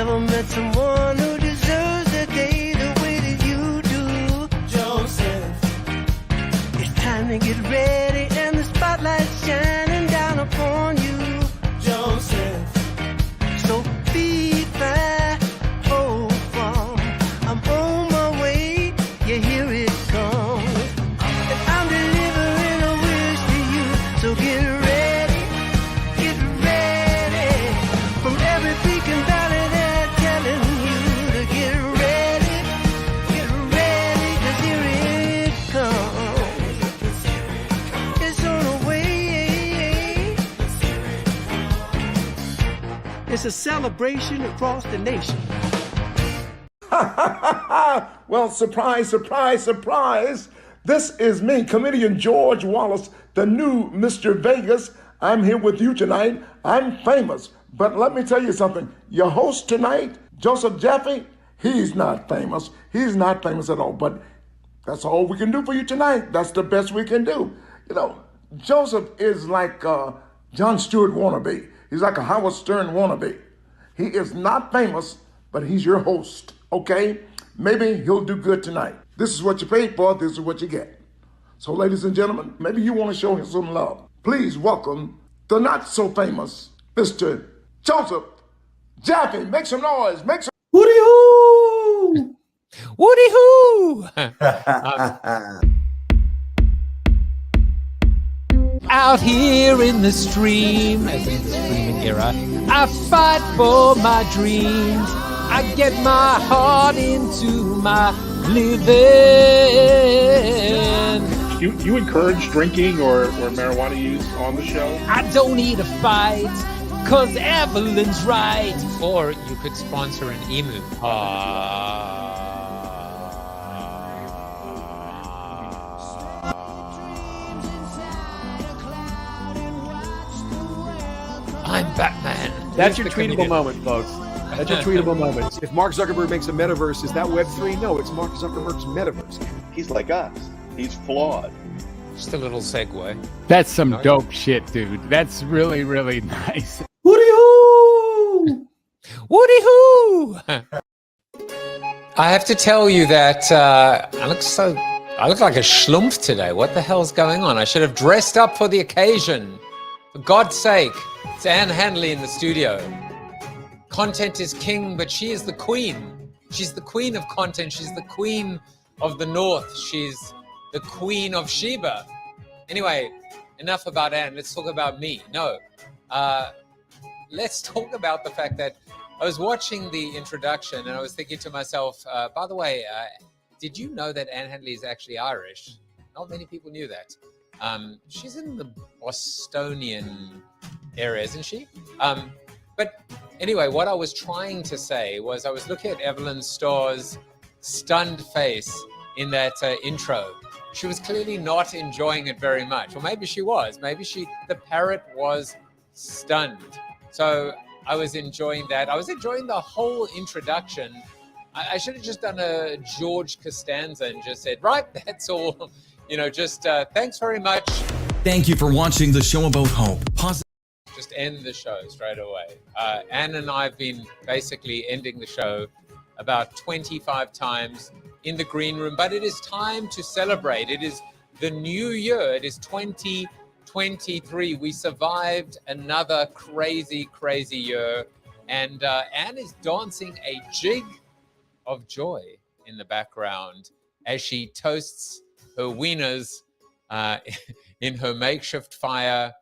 never met someone who deserves the day the way that you do. Joseph, it's time to get ready and the spotlight's shining down upon you. Joseph, so be fair, hold firm. I'm on my way, yeah, here it comes. And I'm delivering a wish to you, so get ready, from every peak and valley they're telling you to get ready, 'cause here it comes. It's on the way. It's a celebration across the nation. Well, surprise, surprise, surprise. This is me, comedian George Wallace, the new Mr. Vegas. I'm here with you tonight. I'm famous. But let me tell you something. Your host tonight, Joseph Jaffe, he's not famous. He's not famous at all. But that's all we can do for you tonight. That's the best we can do. You know, Joseph is like Jon Stewart wannabe. He's like a Howard Stern wannabe. He is not famous, but he's your host, okay? Maybe he'll do good tonight. This is what you paid for. This is what you get. So, ladies and gentlemen, maybe you want to show him some love. Please welcome the not-so-famous Mr. Joseph Jaffe. Make some noise. Make some... Woody-hoo! Woody-hoo! Out here in the stream, as in the streaming era, I fight for my dreams. I get my heart into my living. You encourage drinking or marijuana use on the show? I don't need a fight, 'cause Evelyn's right. Or you could sponsor an emu. I'm Batman. That's your tweetable moment, folks. That's your tweetable moment. If Mark Zuckerberg makes a metaverse, is that Web3? No, it's Mark Zuckerberg's metaverse. He's like us. He's flawed. Just a little segue. That's some dope shit, dude. That's really, really nice. Woody-hoo! Woody-hoo! I have to tell you that I look like a schlumpf today. What the hell's going on? I should have dressed up for the occasion. For God's sake, it's Ann Handley in the studio. Content is king, but she is the queen. She's the queen of content. She's the queen of the North. She's the queen of Sheba. Anyway, enough about Ann. Let's talk about me. No, let's talk about the fact that I was watching the introduction and I was thinking to myself, by the way, did you know that Ann Handley is actually Irish? Not many people knew that. She's in the Bostonian area, isn't she? But anyway, what I was trying to say was I was looking at Evelyn Starr's stunned face in that intro. She was clearly not enjoying it very much. Or maybe she was. Maybe the parrot was stunned. So I was enjoying that. I was enjoying the whole introduction. I should have just done a George Costanza and just said, right, that's all. You know, just thanks very much. Thank you for watching the show about hope. Just end the show straight away. Ann and I have been basically ending the show about 25 times in the green room, but it is time to celebrate. It is the new year. It is 2023. We survived another crazy, crazy year. And Ann is dancing a jig of joy in the background as she toasts her wieners in her makeshift fire.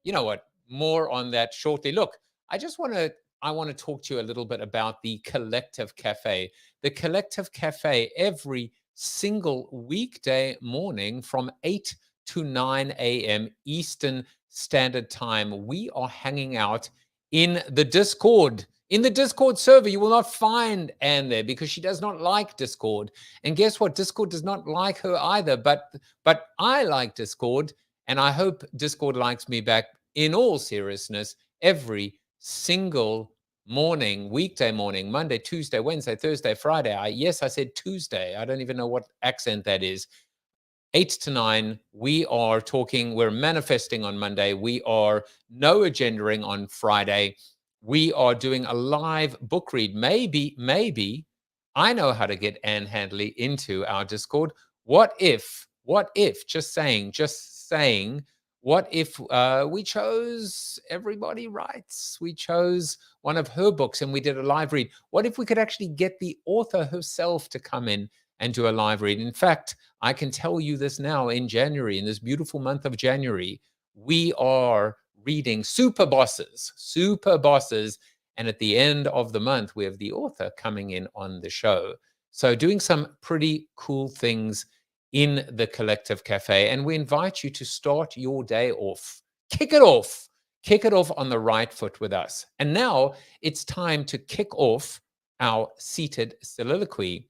You know what? More on that shortly. Look, I want to talk to you a little bit about the Collective Cafe. The Collective Cafe every single weekday morning from 8 to 9 a.m. Eastern Standard Time. We are hanging out in the Discord. In the Discord server, you will not find Ann there because she does not like Discord. And guess what? Discord does not like her either. But I like Discord, and I hope Discord likes me back. In all seriousness, every single morning, weekday morning, Monday, Tuesday, Wednesday, Thursday, Friday. Yes, I said Tuesday. I don't even know what accent that is. 8 to 9, we are talking, we're manifesting on Monday. We are no agendaing on Friday. we are doing a live book read. Maybe I know how to get Ann Handley into our Discord. What if, just saying, what if we chose Everybody Writes? We chose one of her books and we did a live read. What if we could actually get the author herself to come in and do a live read? In fact, I can tell you this now, in January, in this beautiful month of January, we are reading Super Bosses. And at the end of the month, we have the author coming in on the show. So doing some pretty cool things in the Collective Cafe. And we invite you to start your day off. Kick it off on the right foot with us. And now it's time to kick off our seated soliloquy.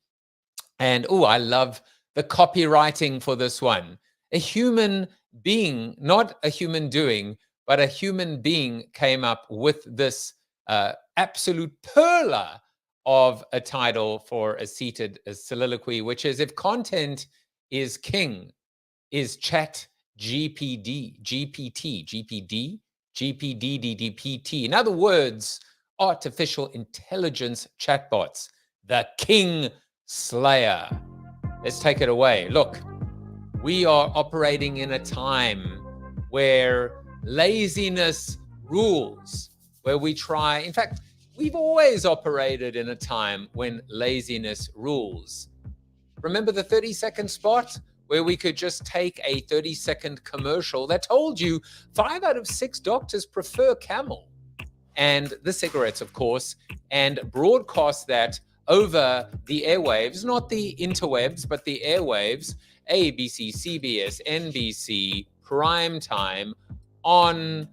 And I love the copywriting for this one. A human being, not a human doing, but a human being came up with this absolute perler of a title for a seated soliloquy, which is, if content is king, is ChatGPT, GPDDDPT. In other words, artificial intelligence chatbots, the king slayer. Let's take it away. Look, we are operating in a time where laziness rules, where we try, in fact, we've always operated in a time when laziness rules. Remember the 30-second spot where we could just take a 30-second commercial that told you 5 out of 6 doctors prefer Camel and the cigarettes, of course, and broadcast that over the airwaves, not the interwebs, but the airwaves, ABC, CBS, NBC, prime time on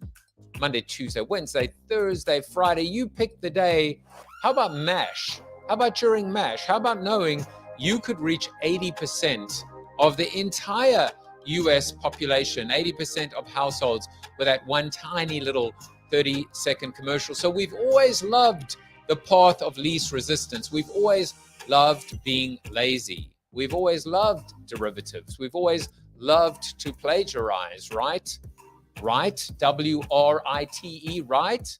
Monday, Tuesday, Wednesday, Thursday, Friday. You pick the day. How about MASH? How about during MASH? How about knowing you could reach 80% of the entire US population, 80% of households with that one tiny little 30-second commercial? So we've always loved the path of least resistance. We've always loved being lazy. We've always loved derivatives. We've always loved to plagiarize, right? Right? W-R-I-T-E, right?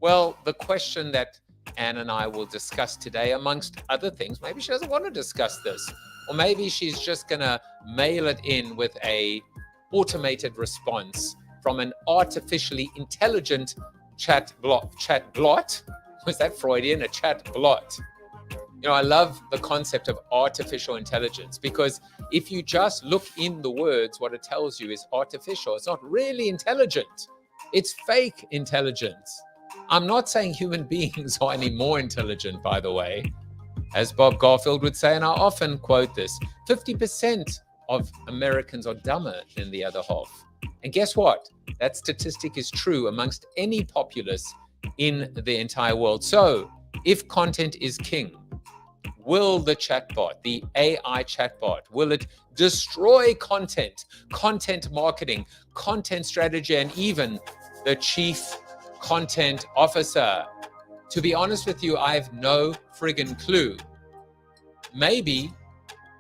Well, the question that Ann and I will discuss today, amongst other things, maybe she doesn't want to discuss this, or maybe she's just going to mail it in with a automated response from an artificially intelligent chatbot. Was that Freudian? A chatbot. You know, I love the concept of artificial intelligence, because if you just look in the words, what it tells you is artificial. It's not really intelligent. It's fake intelligence. I'm not saying human beings are any more intelligent, by the way. As Bob Garfield would say, and I often quote this, 50% of Americans are dumber than the other half. And guess what? That statistic is true amongst any populace in the entire world. So if content is king, will the chatbot, the AI chatbot, will it destroy content marketing, content strategy, and even the chief content officer? To be honest with you, I have no friggin' clue. Maybe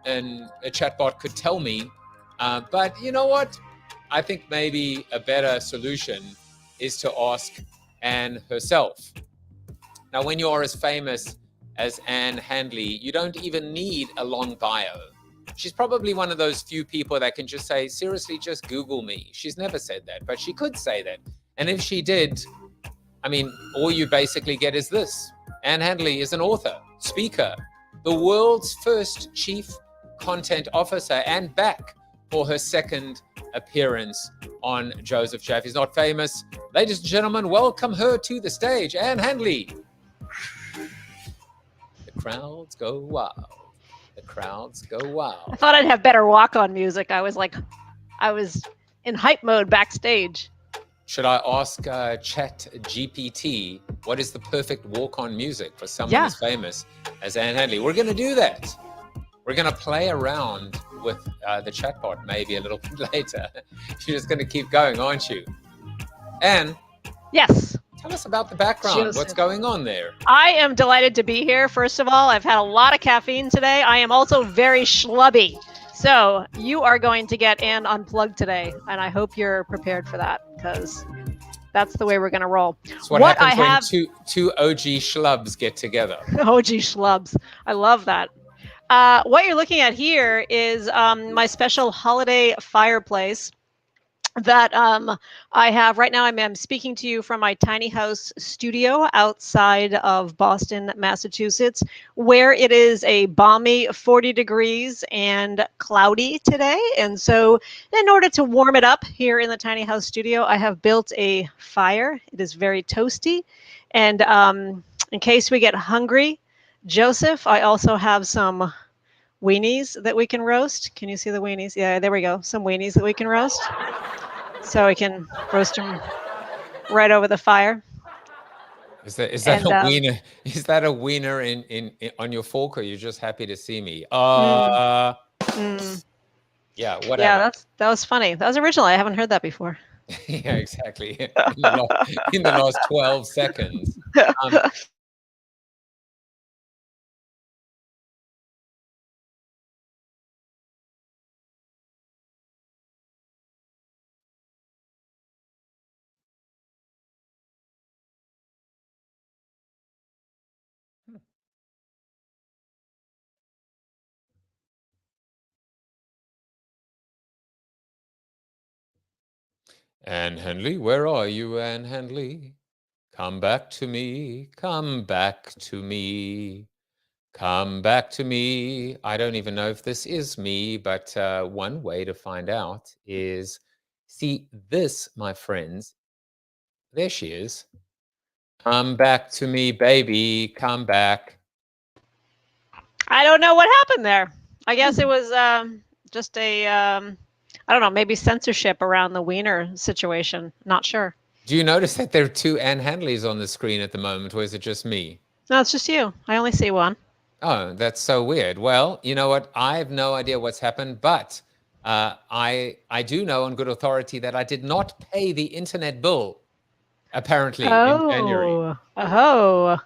a chatbot could tell me, but you know what? I think maybe a better solution is to ask Ann herself. Now, when you are as famous as Ann Handley, you don't even need a long bio. She's probably one of those few people that can just say, seriously, just Google me. She's never said that, but she could say that. And if she did, I mean, all you basically get is this. Ann Handley is an author, speaker, the world's first chief content officer, and back for her second appearance on Joseph Jaffe's Not Famous. Ladies and gentlemen, welcome her to the stage, Ann Handley. The crowds go wild. The crowds go wild. I thought I'd have better walk-on music. I was in hype mode backstage. Should I ask ChatGPT what is the perfect walk-on music for someone as famous as Ann Handley? We're going to do that. We're going to play around with the chatbot maybe a little bit later. You're just going to keep going, aren't you? Ann? Yes. Tell us about the background. What's going on there? I am delighted to be here. First of all, I've had a lot of caffeine today. I am also very schlubby. So you are going to get Ann unplugged today, and I hope you're prepared for that, because That's the way we're going to roll. It's what happens when two OG schlubs get together. OG schlubs. I love that. What you're looking at here is my special holiday fireplace that I have right now. I'm speaking to you from my tiny house studio outside of Boston, Massachusetts, where it is a balmy 40 degrees and cloudy today. And so in order to warm it up here in the tiny house studio, I have built a fire. It is very toasty. And in case we get hungry, Joseph, I also have some weenies that we can roast. Can you see the weenies? Yeah, there we go. Some weenies that we can roast. So we can roast them right over the fire. Is that a wiener? Is that a wiener in on your fork, or you're just happy to see me? Yeah, whatever. Yeah, that was funny. That was original. I haven't heard that before. Yeah, exactly. In the last 12 seconds. Ann Handley, where are you, Ann Handley? Come back to me, come back to me, come back to me. I don't even know if this is me, but one way to find out is, see this, my friends. There she is. Come back to me, baby, come back. I don't know what happened there. I guess it was just a, I don't know, maybe censorship around the wiener situation. Not sure. Do you notice that there are two Ann Handleys on the screen at the moment, or is it just me? No, it's just you. I only see one. Oh, that's so weird. Well, you know what? I have no idea what's happened, but I do know on good authority that I did not pay the internet bill, apparently, in January. Oh.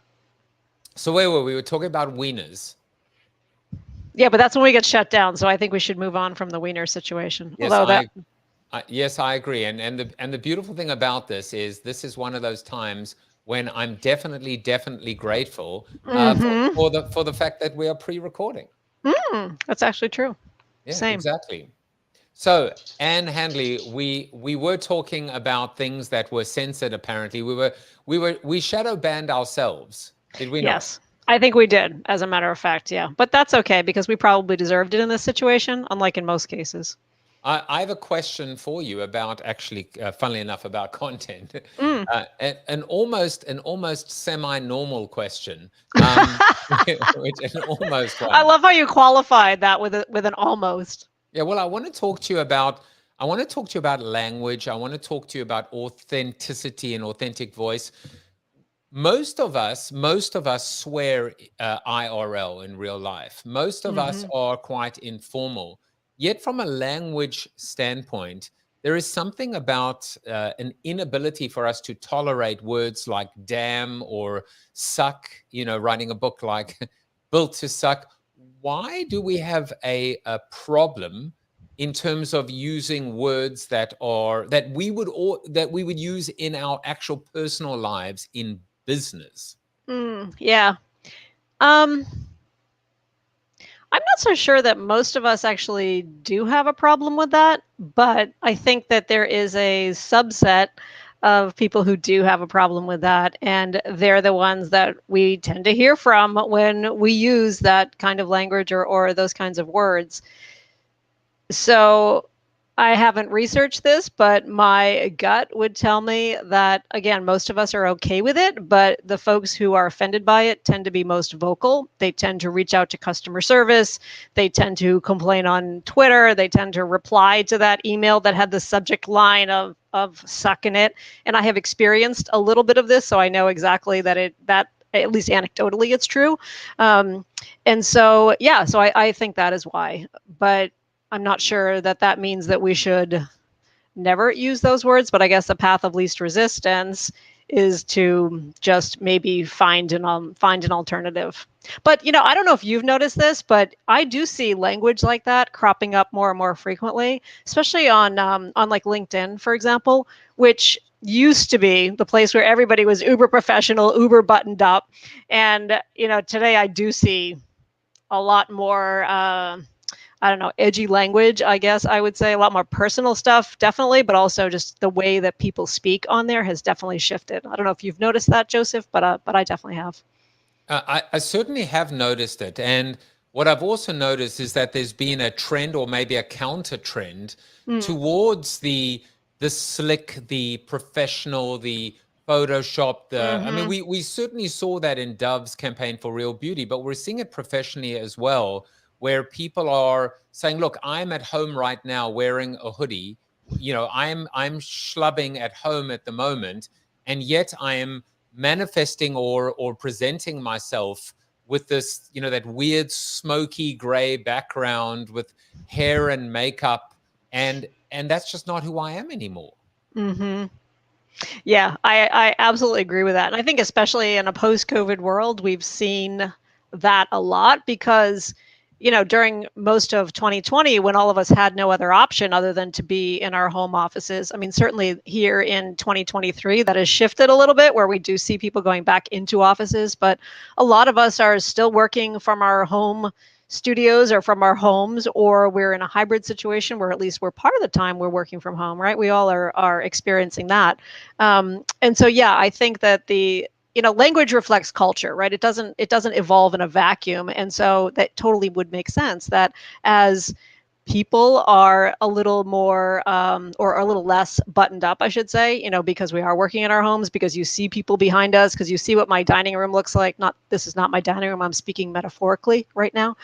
So where were we? We were talking about wieners. Yeah, but that's when we get shut down. So I think we should move on from the wiener situation. Yes, yes, I agree. And the beautiful thing about this is one of those times when I'm definitely grateful for the fact that we are pre-recording. That's actually true. Yeah, Same. Exactly. So Ann Handley, we were talking about things that were censored. Apparently, we shadow banned ourselves. Did we not? Yes, I think we did. As a matter of fact, yeah. But that's okay because we probably deserved it in this situation, unlike in most cases. I have a question for you about actually, funnily enough, about content. An almost semi-normal question. An almost one. I love how you qualified that with an almost. Yeah, well, I want to talk to you about language. I want to talk to you about authenticity and authentic voice. Most of us swear IRL in real life. Most of us are quite informal. Yet from a language standpoint, there is something about an inability for us to tolerate words like damn or suck, writing a book like Built to Suck. Why do we have a problem in terms of using words that we would use in our actual personal lives in business? Yeah. I'm not so sure that most of us actually do have a problem with that, but I think that there is a subset of people who do have a problem with that, and they're the ones that we tend to hear from when we use that kind of language or those kinds of words. So I haven't researched this, but my gut would tell me that, again, most of us are okay with it, but the folks who are offended by it tend to be most vocal. They tend to reach out to customer service. They tend to complain on Twitter. They tend to reply to that email that had the subject line of suck in it. And I have experienced a little bit of this, so I know exactly that at least anecdotally, it's true. And so, yeah, so I think that is why. But I'm not sure that means that we should never use those words, but I guess the path of least resistance is to just maybe find an alternative. But I don't know if you've noticed this, but I do see language like that cropping up more and more frequently, especially on like LinkedIn, for example, which used to be the place where everybody was uber professional, uber buttoned up. And, today I do see a lot more, I don't know, edgy language, I guess I would say, a lot more personal stuff, definitely, but also just the way that people speak on there has definitely shifted. I don't know if you've noticed that, Joseph, but I definitely have. I certainly have noticed it. And what I've also noticed is that there's been a trend, or maybe a counter trend, towards the slick, the professional, the Photoshop. I mean, we certainly saw that in Dove's campaign for Real Beauty, but we're seeing it professionally as well, where people are saying, look, I'm at home right now wearing a hoodie. I'm schlubbing at home at the moment, and yet I am manifesting or presenting myself with this, that weird smoky gray background with hair and makeup, and that's just not who I am anymore. Yeah, I absolutely agree with that. And I think especially in a post-COVID world, we've seen that a lot because, during most of 2020, when all of us had no other option other than to be in our home offices, I mean, certainly here in 2023, that has shifted a little bit where we do see people going back into offices, but a lot of us are still working from our home studios or from our homes, or we're in a hybrid situation where at least we're part of the time we're working from home, right? We all are experiencing that. And so, yeah, I think that language reflects culture, right? It doesn't evolve in a vacuum. And so that totally would make sense that as people are a little more or a little less buttoned up, I should say, because we are working in our homes, because you see people behind us, because you see what my dining room looks like. This is not my dining room. I'm speaking metaphorically right now,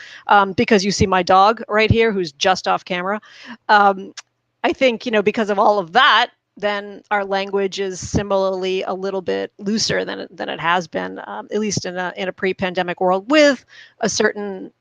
because you see my dog right here, who's just off camera. I think, because of all of that, then our language is similarly a little bit looser than it has been, at least in a pre-pandemic world, with a certain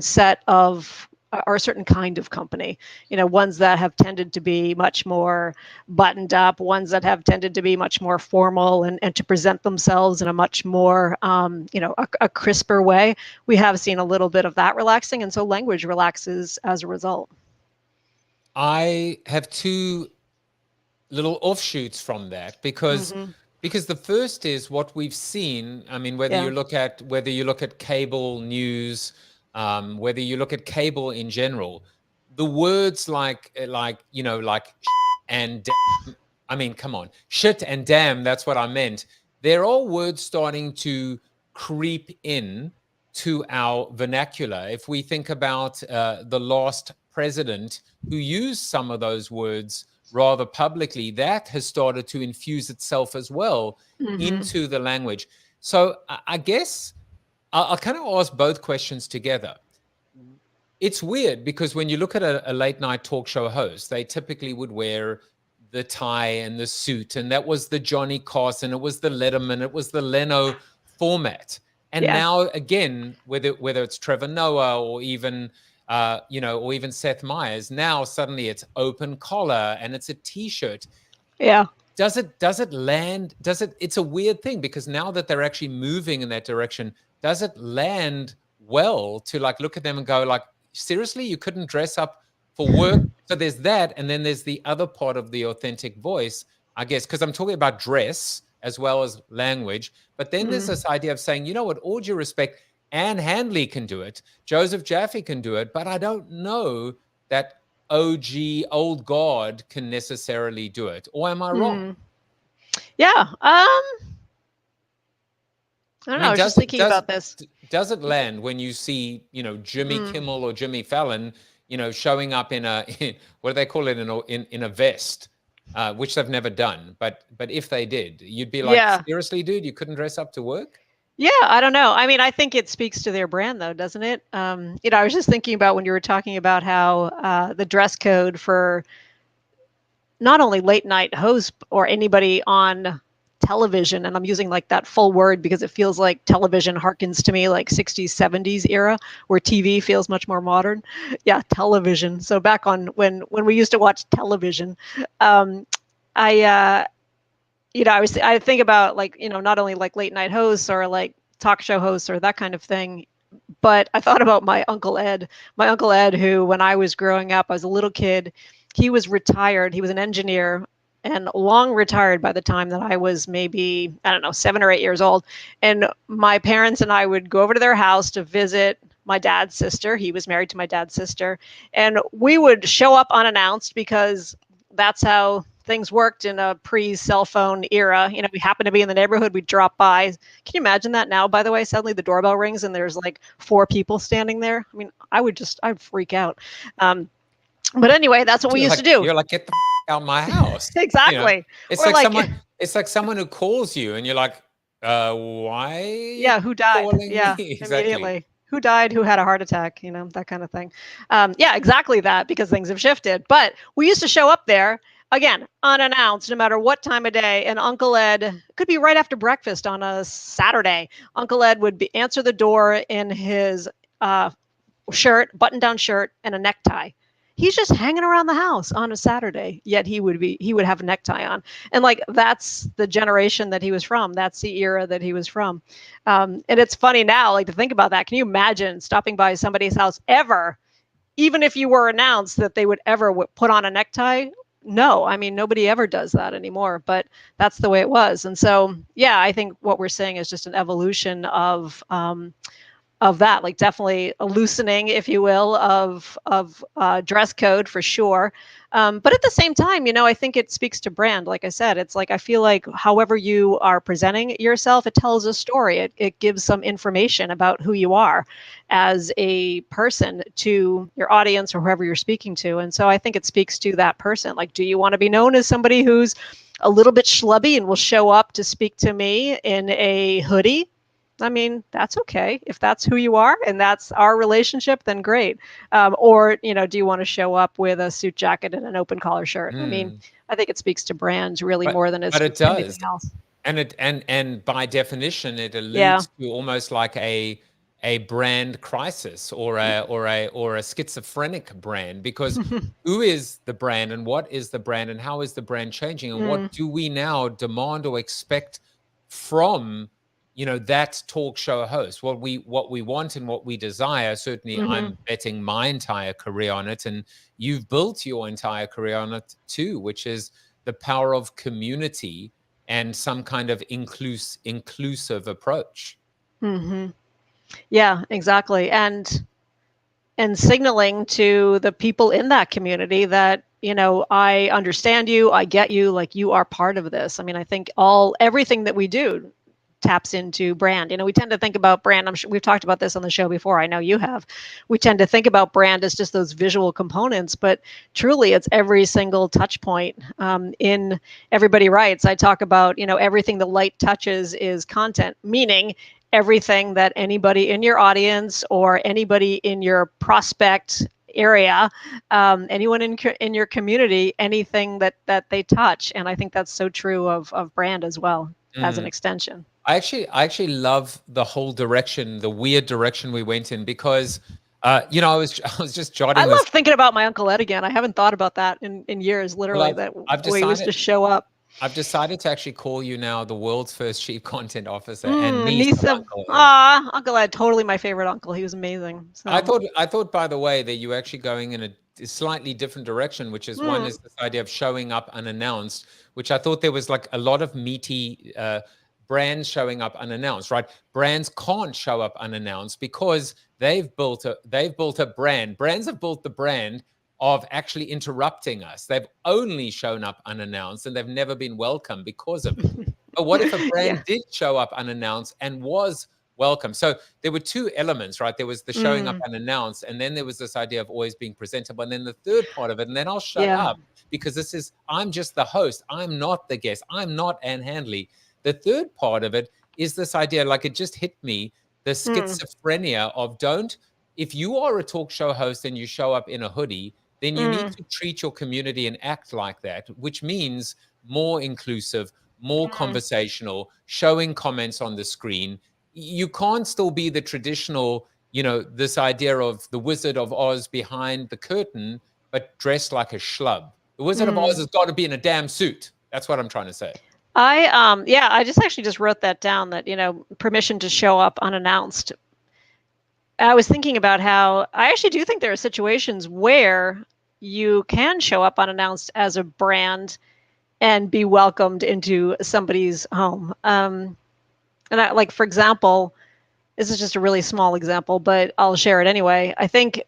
set of, or a certain kind of company, ones that have tended to be much more buttoned up, ones that have tended to be much more formal and to present themselves in a much more, a crisper way. We have seen a little bit of that relaxing, and so language relaxes as a result. I have two little offshoots from that because the first is what we've seen. I mean, whether you look at cable news, whether you look at cable in general, the words like and damn, I mean, come on, shit and damn, that's what I meant. They're all words starting to creep in to our vernacular. If we think about the last president who used some of those words rather publicly, that has started to infuse itself as well into the language. So I guess I'll kind of ask both questions together. It's weird because when you look at a late night talk show host, they typically would wear the tie and the suit, and that was the Johnny Carson, it was the Letterman, it was the Leno format. And now again, whether it's Trevor Noah or even or even Seth Meyers, now suddenly it's open collar and it's a T-shirt. Yeah. Does it land? It's a weird thing because now that they're actually moving in that direction, does it land well to look at them and go seriously, you couldn't dress up for work? So there's that. And then there's the other part of the authentic voice, I guess, because I'm talking about dress as well as language. But then there's this idea of saying, you know what, all due respect, Ann Handley can do it, Joseph Jaffe can do it, but I don't know that OG, old guard, can necessarily do it. Or am I wrong? Yeah. I don't know. I was just thinking about this. Does it land when you see, Jimmy Kimmel or Jimmy Fallon, showing up in what do they call it, in a vest, which they've never done. But if they did, you'd be like, seriously, dude, you couldn't dress up to work? Yeah, I don't know. I mean, I think it speaks to their brand, though, doesn't it? I was just thinking about when you were talking about how the dress code for not only late night hosts or anybody on television, and I'm using that full word because it feels like television harkens to me like 60s, 70s era, where TV feels much more modern. Yeah, television. So back on when we used to watch television, I think about not only late night hosts or talk show hosts or that kind of thing, but I thought about my Uncle Ed, who when I was growing up, I was a little kid, he was retired. He was an engineer and long retired by the time that I was maybe, I don't know, 7 or 8 years old. And my parents and I would go over to their house to visit my dad's sister. He was married to my dad's sister. And we would show up unannounced because that's how things worked in a pre-cell phone era. You know, we happened to be in the neighborhood, we'd drop by. Can you imagine that now, by the way? Suddenly the doorbell rings and there's like 4 people standing there. I mean, I'd freak out. But anyway, that's what we used to do. You're like, get the out of my house. Exactly. You know? It's Or like someone. It's like someone who calls you, and you're like, why? Yeah, who died? Yeah, Exactly. immediately. Who died? Who had a heart attack? You know, that kind of thing. Yeah, exactly that, because things have shifted. But we used to show up there again, unannounced, no matter what time of day. And Uncle Ed, could be right after breakfast on a Saturday. Uncle Ed would answer the door in his shirt, button-down shirt, and a necktie. He's just hanging around the house on a Saturday, yet he would have a necktie on. And like, that's the generation that he was from. That's the era that he was from. And it's funny now, like, to think about that. Can you imagine stopping by somebody's house ever, even if you were announced that they would ever put on a necktie? No, I mean, nobody ever does that anymore, but that's the way it was. And so, yeah, I think what we're saying is just an evolution of that, like definitely a loosening, if you will, of dress code for sure. But at the same time, you know, I think it speaks to brand. Like I said, it's like, I feel like however you are presenting yourself, it tells a story. It gives some information about who you are as a person to your audience or whoever you're speaking to. And so I think it speaks to that person. Like, do you want to be known as somebody who's a little bit schlubby and will show up to speak to me in a hoodie? I mean, that's okay. If that's who you are and that's our relationship, then great. Or, you know, do you want to show up with a suit jacket and an open collar shirt? I mean, I think it speaks to brands really more than it speaks to anything else. And by definition, it alludes to almost like a brand crisis or a schizophrenic brand, because who is the brand and what is the brand and how is the brand changing, and what do we now demand or expect from, you know, that talk show host? What we want and what we desire. Certainly, I'm betting my entire career on it, and you've built your entire career on it too, which is the power of community and some kind of inclusive approach. Yeah, exactly. And signaling to the people in that community that, you know, I understand you, I get you, like, you are part of this. I mean, I think everything that we do taps into brand. You know, we tend to think about brand. I'm sure we've talked about this on the show before. I know you have. We tend to think about brand as just those visual components, but truly it's every single touch point. In Everybody Writes, I talk about, you know, everything the light touches is content, meaning everything that anybody in your audience or anybody in your prospect area, anyone in your community, anything that they touch. And I think that's so true of brand as well, as an extension. I actually love the whole direction, the weird direction we went in, because you know, I was just jotting. I love thinking about my Uncle Ed again. I haven't thought about that in years, literally. Well, that way he used to show up. I've decided to actually call you now the world's first chief content officer and niece of Uncle Ed. Uncle Ed, totally my favorite uncle. He was amazing. So. I thought, by the way, that you were actually going in a slightly different direction, which is one is this idea of showing up unannounced, which I thought there was like a lot of meaty brands showing up unannounced, right? Brands can't show up unannounced because they've built a brand. Brands have built the brand of actually interrupting us. They've only shown up unannounced and they've never been welcome because of it. But what if a brand did show up unannounced and was welcome? So there were two elements, right? There was the showing up unannounced, and then there was this idea of always being presentable. And then the third part of it, and then I'll shut up because I'm just the host. I'm not the guest. I'm not Ann Handley. The third part of it is this idea, like it just hit me, the schizophrenia of if you are a talk show host and you show up in a hoodie, then you need to treat your community and act like that, which means more inclusive, more conversational, showing comments on the screen. You can't still be the traditional, you know, this idea of the Wizard of Oz behind the curtain, but dressed like a schlub. The Wizard of Oz has got to be in a damn suit. That's what I'm trying to say. I just wrote that down, that, you know, permission to show up unannounced. I was thinking about how I actually do think there are situations where you can show up unannounced as a brand and be welcomed into somebody's home. And I, like, for example, this is just a really small example, but I'll share it anyway. I think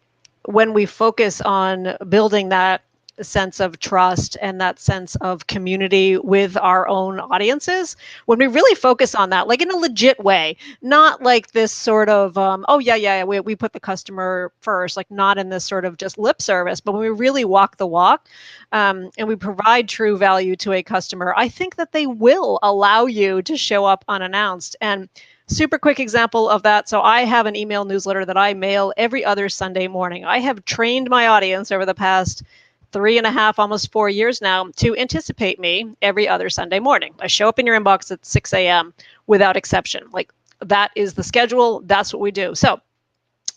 when we focus on building that sense of trust and that sense of community with our own audiences, when we really focus on that, like in a legit way, not like this sort of, oh, yeah, we put the customer first, like not in this sort of just lip service, but when we really walk the walk and we provide true value to a customer, I think that they will allow you to show up unannounced. And super quick example of that. So I have an email newsletter that I mail every other Sunday morning. I have trained my audience over the past 3.5, almost 4 years now to anticipate me every other Sunday morning. I show up in your inbox at 6 a.m. without exception. Like, that is the schedule. That's what we do. So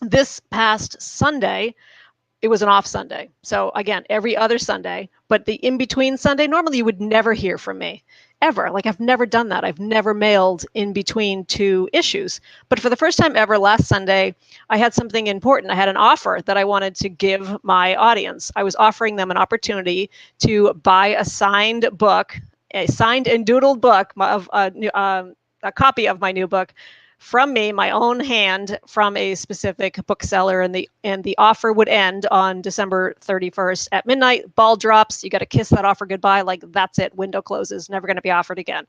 this past Sunday, it was an off Sunday. So again, every other Sunday, but the in-between Sunday, normally you would never hear from me, ever. Like, I've never done that. I've never mailed in between two issues. But for the first time ever, last Sunday, I had something important. I had an offer that I wanted to give my audience. I was offering them an opportunity to buy a signed book, a signed and doodled book of a copy of my new book from me, my own hand, from a specific bookseller, and the offer would end on December 31st at midnight. Ball drops. You got to kiss that offer goodbye. Like, that's it. Window closes. Never going to be offered again.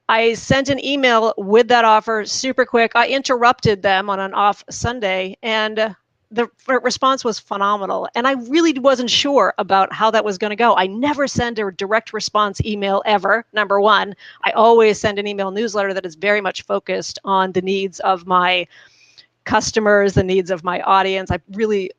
I sent an email with that offer super quick. I interrupted them on an off Sunday, and the response was phenomenal. And I really wasn't sure about how that was going to go. I never send a direct response email ever, number one. I always send an email newsletter that is very much focused on the needs of my customers, the needs of my audience. I really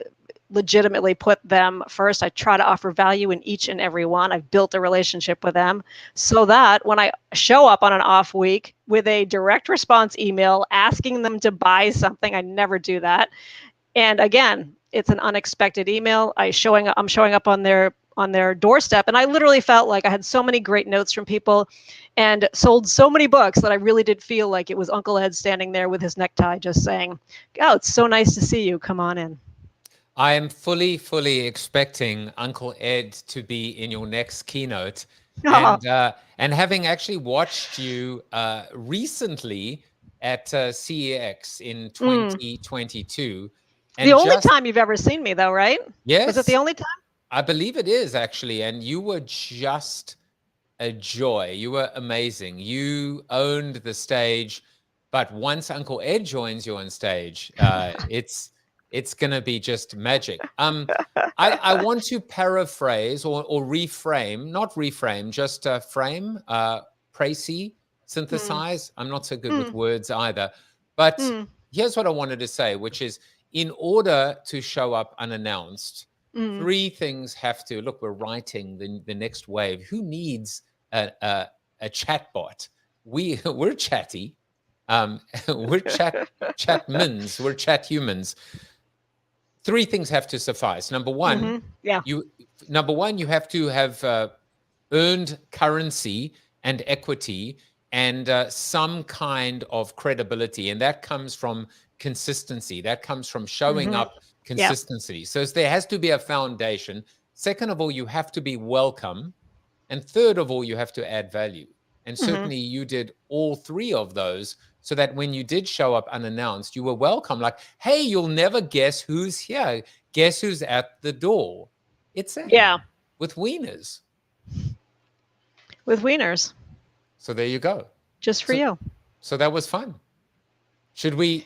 legitimately put them first. I try to offer value in each and every one. I've built a relationship with them so that when I show up on an off week with a direct response email asking them to buy something, I never do that. And again, it's an unexpected email. I'm showing up on their doorstep, and I literally felt like I had so many great notes from people and sold so many books that I really did feel like it was Uncle Ed standing there with his necktie just saying, "Oh, it's so nice to see you. Come on in." I am fully expecting Uncle Ed to be in your next keynote. And having actually watched you recently at CEX in 2022. And the only time you've ever seen me, though, right? Yes. Was it the only time? I believe it is, actually. And you were just a joy. You were amazing. You owned the stage. But once Uncle Ed joins you on stage, it's going to be just magic. I want to paraphrase or reframe, not reframe, just frame, précis, synthesize. I'm not so good with words either. But here's what I wanted to say, which is, in order to show up unannounced, three things have to, look, we're writing the next wave. Who needs a chatbot? We're chatty. We're chatmans. We're chat humans. Three things have to suffice. Number one, you have to have earned currency and equity and some kind of credibility. And that comes from consistency. That comes from showing up consistency. Yep. So there has to be a foundation. Second of all, you have to be welcome. And third of all, you have to add value. And certainly you did all three of those, so that when you did show up unannounced, you were welcome. Like, hey, you'll never guess who's here. Guess who's at the door? It's Ann with wieners. With wieners. So there you go. Just for you. So that was fun. Should we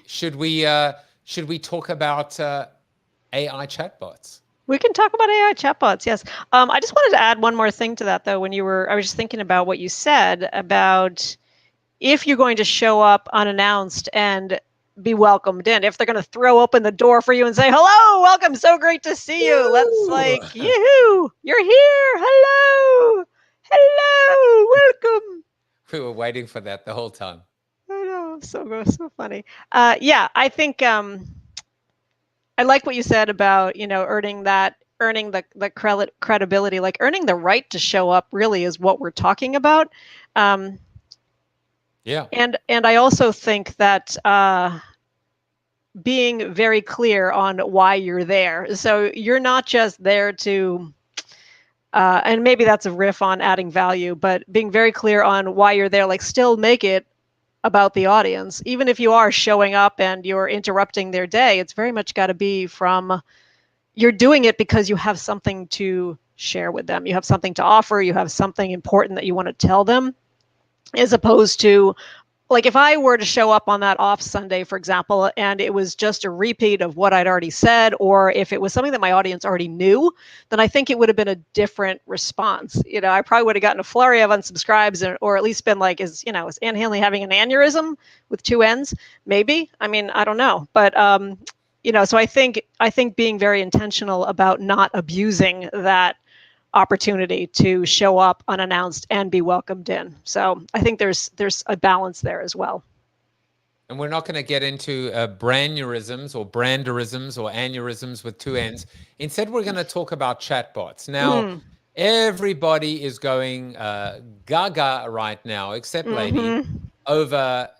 talk about AI chatbots? We can talk about AI chatbots. Yes. I just wanted to add one more thing to that, though. I was just thinking about what you said about if you're going to show up unannounced and be welcomed in, if they're going to throw open the door for you and say, "Hello, welcome, so great to see you." Ooh. Let's like, yoo-hoo, you're here. Hello, welcome. We were waiting for that the whole time. I know, so funny. I think I like what you said about, earning the credibility, like earning the right to show up really is what we're talking about. And I also think that being very clear on why you're there. So you're not just there to, and maybe that's a riff on adding value, but being very clear on why you're there, like still make it about the audience. Even if you are showing up and you're interrupting their day, it's very much got to be from, you're doing it because you have something to share with them. You have something to offer. You have something important that you want to tell them, as opposed to, like, if I were to show up on that off Sunday, for example, and it was just a repeat of what I'd already said, or if it was something that my audience already knew, then I think it would have been a different response. I probably would have gotten a flurry of unsubscribes, or at least been like, is Ann Handley having an aneurysm with two N's? Maybe. I mean, I don't know. But, so I think being very intentional about not abusing that opportunity to show up unannounced and be welcomed in. So I think there's a balance there as well. And we're not going to get into brandurisms or branderisms or aneurysms with two N's. Instead, we're going to talk about chatbots. Now, everybody is going gaga right now, except Lady, over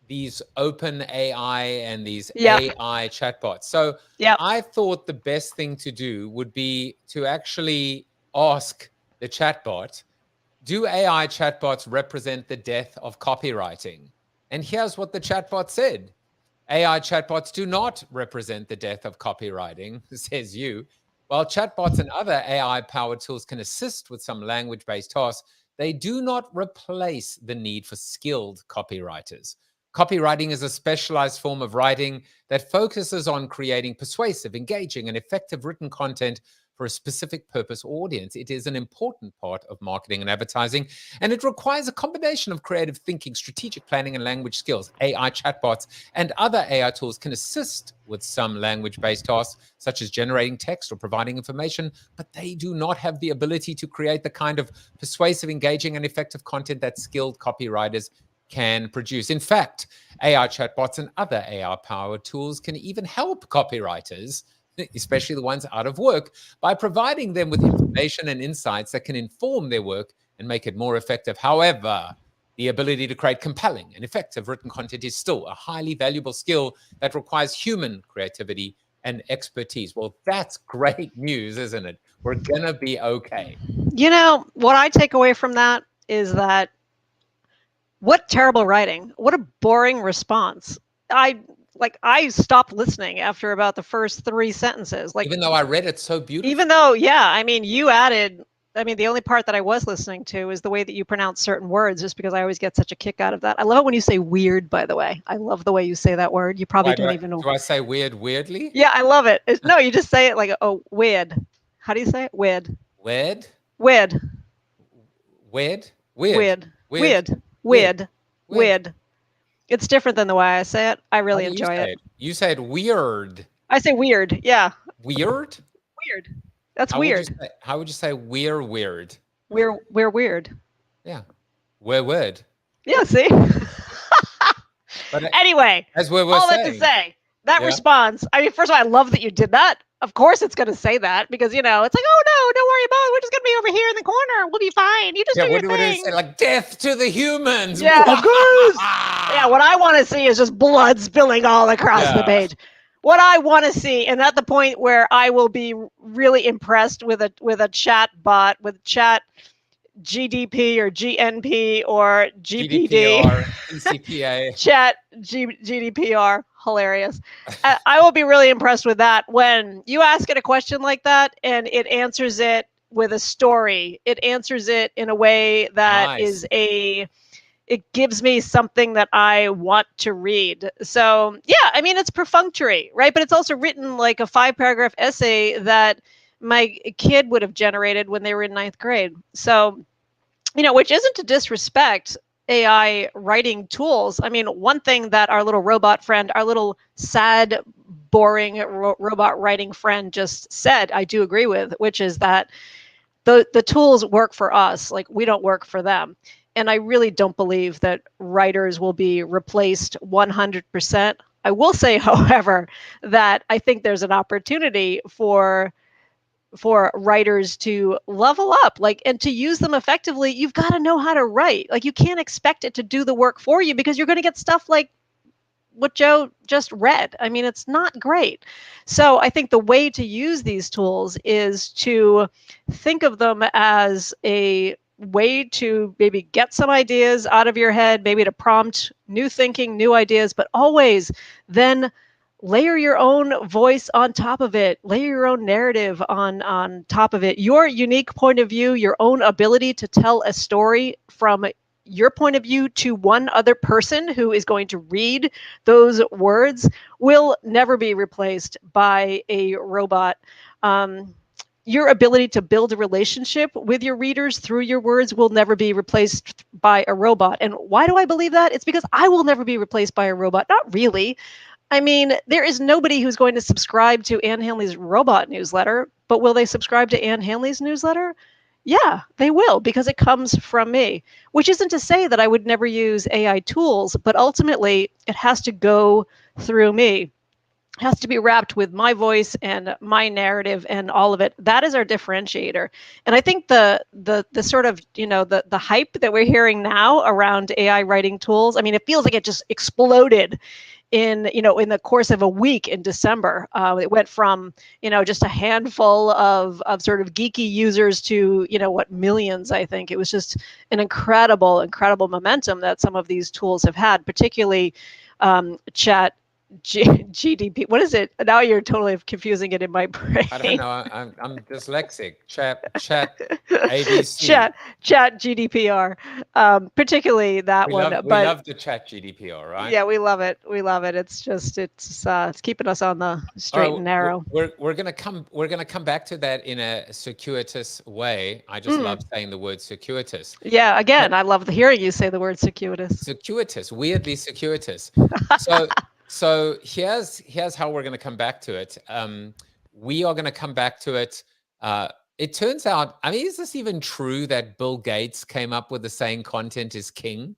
these open AI and these AI chatbots. So I thought the best thing to do would be to actually ask the chatbot, do AI chatbots represent the death of copywriting? And here's what the chatbot said. AI chatbots do not represent the death of copywriting, says you. While chatbots and other AI-powered tools can assist with some language-based tasks, they do not replace the need for skilled copywriters. Copywriting is a specialized form of writing that focuses on creating persuasive, engaging, and effective written content for a specific purpose or audience. It is an important part of marketing and advertising, and it requires a combination of creative thinking, strategic planning, and language skills. AI chatbots and other AI tools can assist with some language-based tasks, such as generating text or providing information, but they do not have the ability to create the kind of persuasive, engaging, and effective content that skilled copywriters can produce. In fact, AI chatbots and other AI-powered tools can even help copywriters, especially the ones out of work, by providing them with information and insights that can inform their work and make it more effective. However, the ability to create compelling and effective written content is still a highly valuable skill that requires human creativity and expertise. Well, that's great news, isn't it? We're going to be okay. What I take away from that is that what terrible writing. What a boring response. I stopped listening after about the first 3 sentences. Even though I read it so beautifully. Even though, you added, the only part that I was listening to is the way that you pronounce certain words, just because I always get such a kick out of that. I love it when you say weird, by the way. I love the way you say that word. You probably don't even know. Do I say weird weirdly? Yeah, I love it. No, you just say it like, weird. How do you say it? Weird. Weird? Weird. Weird? Weird. Weird. Weird. Weird. It's different than the way I say it. I really enjoy it. You said weird. I say weird. Yeah. Weird? Weird. That's weird. How would you say we're weird? We're weird. Yeah. We're weird. Yeah, see? But anyway, as we were all saying, that to say, that response, first of all, I love that you did that. Of course it's going to say that, because, it's like, oh, no, don't worry about it. We're just going to be over here in the corner. We'll be fine. You just do your thing. What did it say? Like, death to the humans. Yeah. Of course. Yeah, what I want to see is just blood spilling all across the page. What I want to see, and at the point where I will be really impressed with a chat bot, with chat GDP or GNP or GPD, GDPR, CCPA. chat GDPR, hilarious. I will be really impressed with that when you ask it a question like that and it answers it with a story. It answers it in a way that it gives me something that I want to read. So yeah, it's perfunctory, right? But it's also written like a 5-paragraph essay that my kid would have generated when they were in 9th grade. So, which isn't to disrespect AI writing tools. One thing that our little robot friend, our little sad, boring robot writing friend just said, I do agree with, which is that the tools work for us, like we don't work for them. And I really don't believe that writers will be replaced 100%. I will say, however, that I think there's an opportunity for writers to level up, and to use them effectively. You've got to know how to write. You can't expect it to do the work for you, because you're going to get stuff like what Joe just read. I mean, it's not great. So I think the way to use these tools is to think of them as a way to maybe get some ideas out of your head, maybe to prompt new thinking, new ideas, but always then layer your own voice on top of it, layer your own narrative on top of it, your unique point of view, your own ability to tell a story from your point of view to one other person who is going to read those words will never be replaced by a robot. Your ability to build a relationship with your readers through your words will never be replaced by a robot. And why do I believe that? It's because I will never be replaced by a robot. Not really. I mean, there is nobody who's going to subscribe to Ann Handley's robot newsletter, but will they subscribe to Ann Handley's newsletter? Yeah, they will, because it comes from me, which isn't to say that I would never use AI tools, but ultimately it has to go through me. It has to be wrapped with my voice and my narrative and all of it. That is our differentiator. And I think the sort of, the hype that we're hearing now around AI writing tools, I mean, it feels like it just exploded in the course of a week in December. It went from, just a handful of sort of geeky users to, millions. I think it was just an incredible momentum that some of these tools have had, particularly GDP. What is it? Now you're totally confusing it in my brain. I don't know. I'm dyslexic. Chat ABC. Chat GDPR. Particularly that one. We love the Chat GDPR, right? Yeah, we love it. It's keeping us on the straight and narrow. We're gonna come back to that in a circuitous way. I just love saying the word circuitous. Yeah, again, I love hearing you say the word circuitous. Circuitous, weirdly circuitous. So here's how we're going to come back to it. We are going to come back to it. It turns out, I mean, is this even true that Bill Gates came up with the saying "content is king"?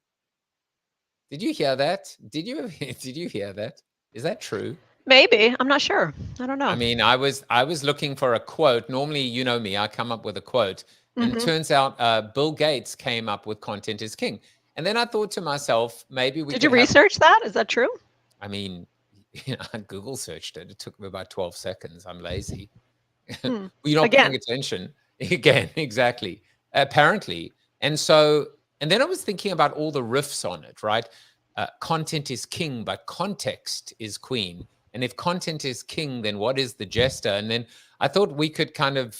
Did you hear that? Did you hear that? Is that true? Maybe. I'm not sure. I don't know. I mean, I was looking for a quote. Normally, you know me, I come up with a quote. And it turns out Bill Gates came up with "content is king." And then I thought to myself, maybe we Did you research that? Is that true? I mean, I Google searched it. It took me about 12 seconds. I'm lazy. You're not paying attention. Again, exactly. Apparently. And then I was thinking about all the riffs on it, right? Content is king, but context is queen. And if content is king, then what is the jester? And then I thought we could kind of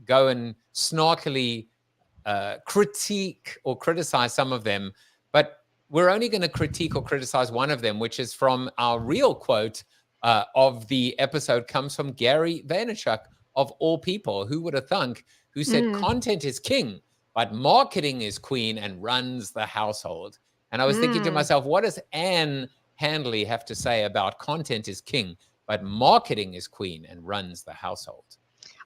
go and snarkily critique or criticize some of them. But we're only going to critique or criticize one of them, which is from our real quote of the episode, comes from Gary Vaynerchuk, of all people. Who would have thunk? Who said content is king, but marketing is queen and runs the household. And I was thinking to myself, what does Ann Handley have to say about content is king, but marketing is queen and runs the household?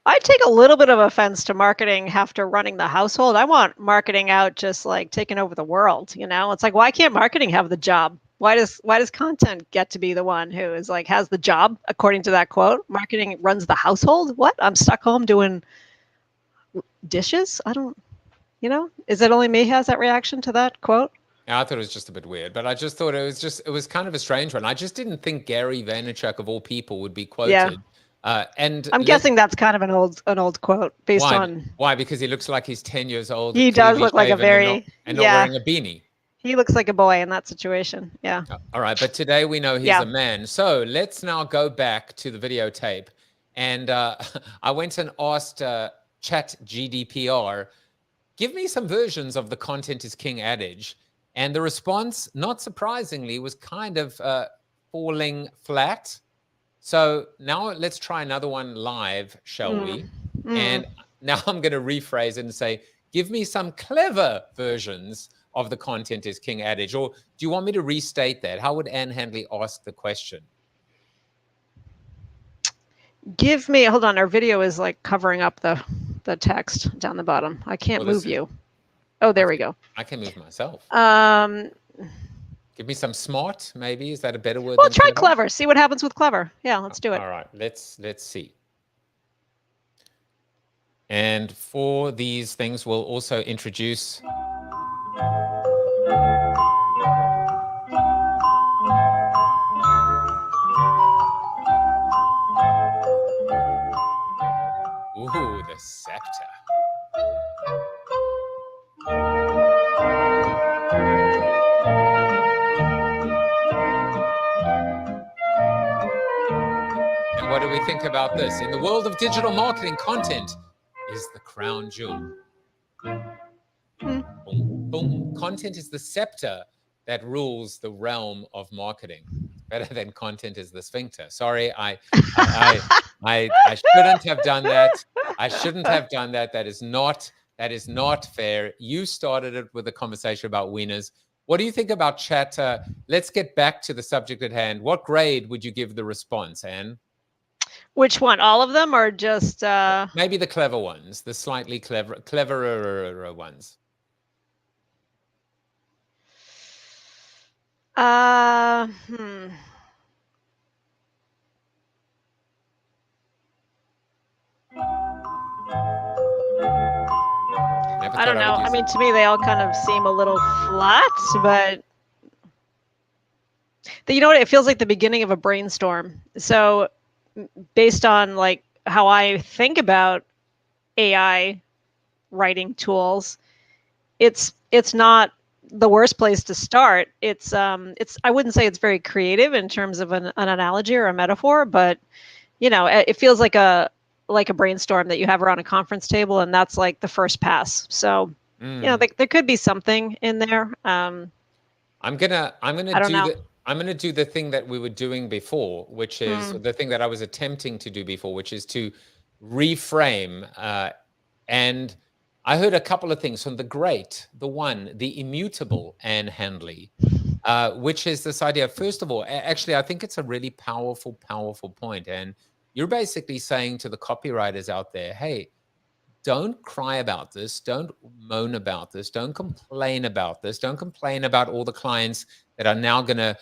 I take a little bit of offense to marketing after running the household. I want marketing out just like taking over the world. It's like, why can't marketing have the job? Why does content get to be the one who is like has the job according to that quote? Marketing runs the household. What? I'm stuck home doing dishes. I don't. Is it only me who has that reaction to that quote? I thought it was just a bit weird, but I just thought it was kind of a strange one. I just didn't think Gary Vaynerchuk of all people would be quoted. Yeah. And I'm guessing that's kind of an old quote based on why? Because he looks like he's 10 years old. He does look like a very and not wearing a beanie. He looks like a boy in that situation. Yeah. All right, but today we know he's a man. So let's now go back to the videotape, and I went and asked ChatGPT, give me some versions of the "content is king" adage, and the response, not surprisingly, was kind of falling flat. So now let's try another one live, shall we? And now I'm going to rephrase it and say, give me some clever versions of the "content is king" adage. Or do you want me to restate that? How would Ann Handley ask the question? Hold on, our video is like covering up the text down the bottom. I can't move you. Oh, there we go. I can move myself. Give me some smart, maybe. Is that a better word? Well, try clever. See what happens with clever. Yeah, let's do it. All right, let's see. And for these things, we'll also introduce think about this? In the world of digital marketing, content is the crown jewel. Boom, boom. Content is the scepter that rules the realm of marketing. Better than content is the sphincter. Sorry, I shouldn't have done that. I shouldn't have done that. That is not fair. You started it with a conversation about wieners. What do you think about chat? Let's get back to the subject at hand. What grade would you give the response, Anne? Which one? All of them, or just maybe the clever ones, the slightly cleverer ones? I don't know. I mean, to me, they all kind of seem a little flat, but you know what? It feels like the beginning of a brainstorm. So based on like how I think about AI writing tools, it's not the worst place to start. It's I wouldn't say it's very creative in terms of an analogy or a metaphor, but you know, it feels like a brainstorm that you have around a conference table, and that's like the first pass. So you know, there could be something in there. I'm gonna do the thing that we were doing before, which is the thing that I was attempting to do before, which is to reframe. And I heard a couple of things from the immutable Ann Handley, which is this idea. First of all, actually, I think it's a really powerful point. And you're basically saying to the copywriters out there, hey, don't cry about this. Don't moan about this. Don't complain about this. Don't complain about all the clients that are now going to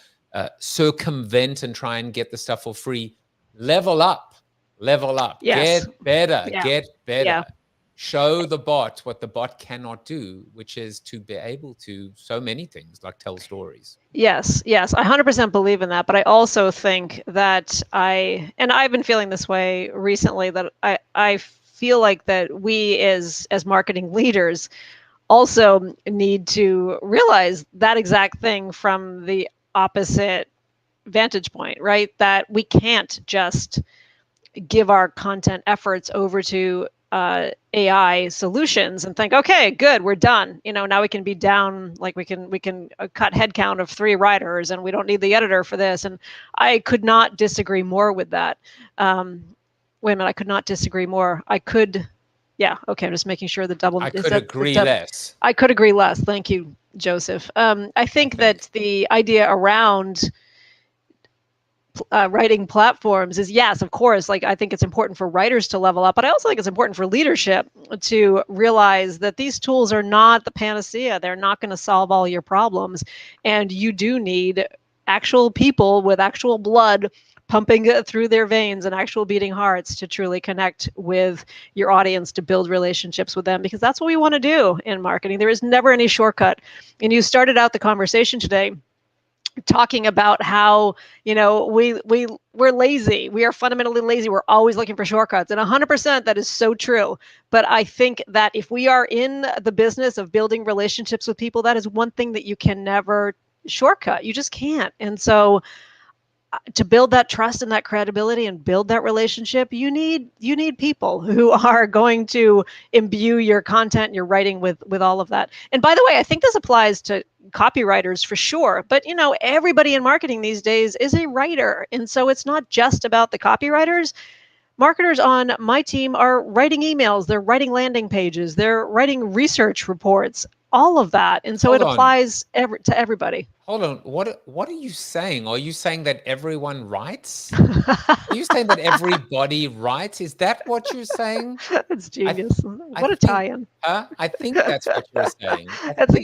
circumvent and try and get the stuff for free. Level up. Yes. Get better. Yeah. Show the bot what the bot cannot do, which is to be able to so many things like tell stories. Yes, I 100% believe in that. But I also think that I've been feeling this way recently, that I feel like that we as marketing leaders also need to realize that exact thing from the opposite vantage point, right? That we can't just give our content efforts over to AI solutions and think, okay, good, we're done. You know, now we can be down, like we can cut headcount of 3 writers, and we don't need the editor for this. And I could not disagree more with that. Wait a minute, I could not disagree more. Yeah, okay, I'm just making sure the double. I could agree less. I could agree less. Thank you, Joseph. I think that the idea around writing platforms is, yes, of course, like I think it's important for writers to level up, but I also think it's important for leadership to realize that these tools are not the panacea. They're not going to solve all your problems. And you do need actual people with actual blood pumping through their veins and actual beating hearts to truly connect with your audience, to build relationships with them, because that's what we want to do in marketing. There is never any shortcut. And you started out the conversation today talking about how, you know, we're lazy. We are fundamentally lazy. We're always looking for shortcuts. And 100% that is so true. But I think that if we are in the business of building relationships with people, that is one thing that you can never shortcut. You just can't. And so to build that trust and that credibility and build that relationship, you need people who are going to imbue your content, your writing with all of that. And by the way, I think this applies to copywriters for sure, but you know, everybody in marketing these days is a writer. And so it's not just about the copywriters. Marketers on my team are writing emails, they're writing landing pages, they're writing research reports, all of that. And so it applies to everybody. Hold on. What are you saying? Are you saying that everyone writes? Are you saying that everybody writes? Is that what you're saying? That's genius. What a tie-in. I think that's what you're saying. That's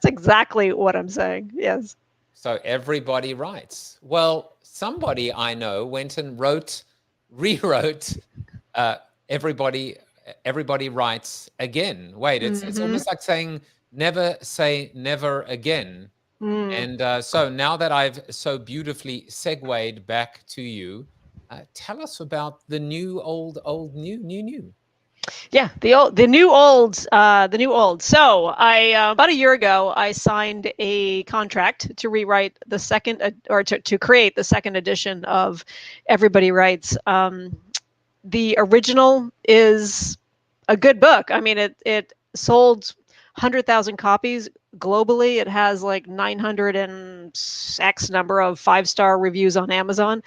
exactly what I'm saying. Yes. So everybody writes. Well, somebody I know went and rewrote everybody writes again. Wait, it's almost like saying never say never again. And so now that I've so beautifully segued back to you, tell us about the new, old, new. Yeah, the new old. So I about a year ago, I signed a contract to rewrite the second or to create the second edition of Everybody Writes. The original is a good book. I mean, it sold 100,000 copies globally. It has like 900 and X number of 5-star reviews on Amazon.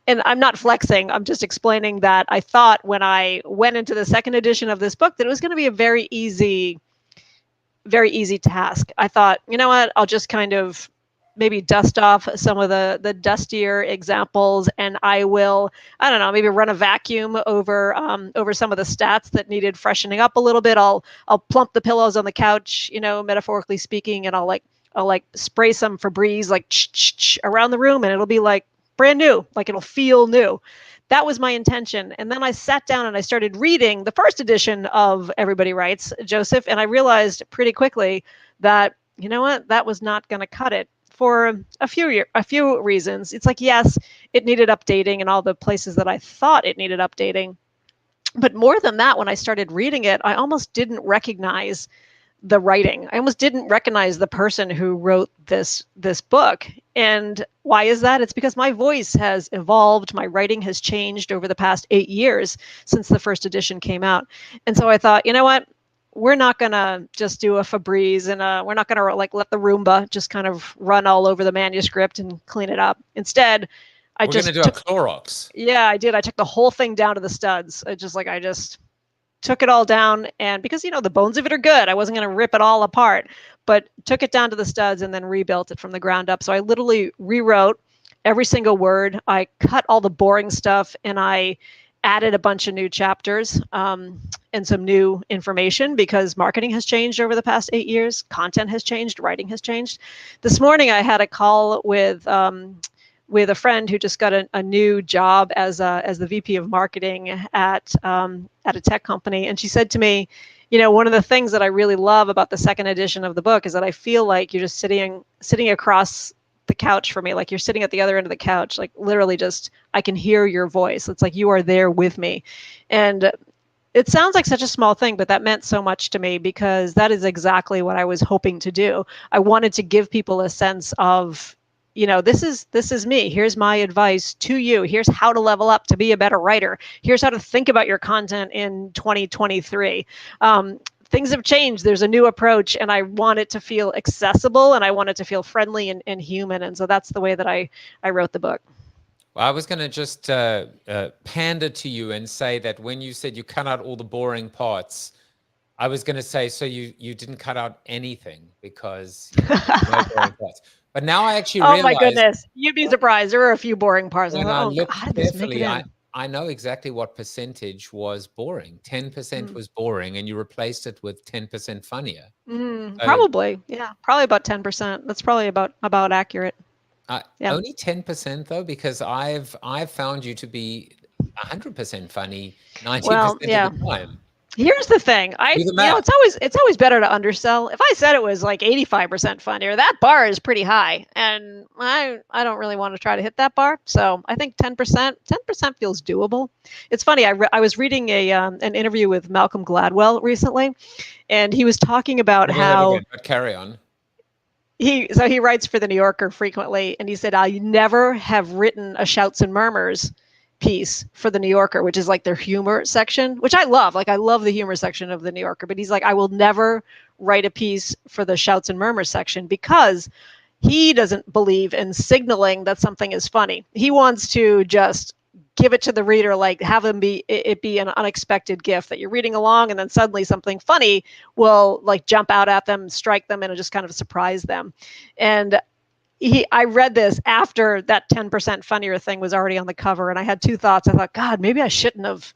And I'm not flexing. I'm just explaining that I thought when I went into the second edition of this book that it was going to be a very easy task. I thought, you know what, I'll just kind of maybe dust off some of the dustier examples, and I will, I don't know, maybe run a vacuum over some of the stats that needed freshening up a little bit. I'll plump the pillows on the couch, metaphorically speaking, and I'll like spray some Febreze like around the room, and it'll be like brand new, like it'll feel new. That was my intention. And then I sat down and I started reading the first edition of Everybody Writes, Joseph, and I realized pretty quickly that, you know what, that was not going to cut it for a few reasons. It's like, yes, it needed updating in all the places that I thought it needed updating. But more than that, when I started reading it, I almost didn't recognize the writing. I almost didn't recognize the person who wrote this book. And why is that? It's because my voice has evolved. My writing has changed over the past 8 years since the first edition came out. And so I thought, you know what? We're not going to just do a Febreze, and we're not going to like let the Roomba just kind of run all over the manuscript and clean it up. Instead, we're going to do a Clorox. Yeah, I did. I took the whole thing down to the studs. I just took it all down, and because the bones of it are good, I wasn't going to rip it all apart, but took it down to the studs and then rebuilt it from the ground up. So I literally rewrote every single word. I cut all the boring stuff, and I added a bunch of new chapters and some new information, because marketing has changed over the past 8 years. Content has changed. Writing has changed. This morning I had a call with a friend who just got a new job as the VP of marketing at a tech company. And she said to me, one of the things that I really love about the second edition of the book is that I feel like you're just sitting across the couch for me. Like you're sitting at the other end of the couch, like literally just, I can hear your voice. It's like you are there with me. And it sounds like such a small thing, but that meant so much to me, because that is exactly what I was hoping to do. I wanted to give people a sense of, this is me. Here's my advice to you. Here's how to level up to be a better writer. Here's how to think about your content in 2023. Things have changed. There's a new approach, and I want it to feel accessible, and I want it to feel friendly and human. And so that's the way that I wrote the book. Well, I was going to just pander to you and say that when you said you cut out all the boring parts, I was going to say, so you didn't cut out anything, because no boring parts. But now I actually realize. Oh my goodness, you'd be surprised. There were a few boring parts. When I looked carefully, I know exactly what percentage was boring. 10% was boring, and you replaced it with 10% funnier. Probably, yeah, probably about 10%. That's probably about accurate. Yeah. Only 10% though, because I've found you to be 100% funny 90% of the time. Here's the thing. It's always better to undersell. If I said it was like 85% funnier, that bar is pretty high, and I don't really want to try to hit that bar. So I think 10% feels doable. It's funny. I was reading an interview with Malcolm Gladwell recently, and he was talking about how. But carry on. He writes for the New Yorker frequently, and he said, I never have written a Shouts and Murmurs piece for the New Yorker, which is like their humor section, which I love. Like I love the humor section of the New Yorker, but he's like, I will never write a piece for the Shouts and Murmurs section, because he doesn't believe in signaling that something is funny. He wants to just give it to the reader, like have it be an unexpected gift that you're reading along, and then suddenly something funny will like jump out at them, strike them, and it'll just kind of surprise them. And I read this after that 10% funnier thing was already on the cover, and I had two thoughts. I thought, God, maybe I shouldn't have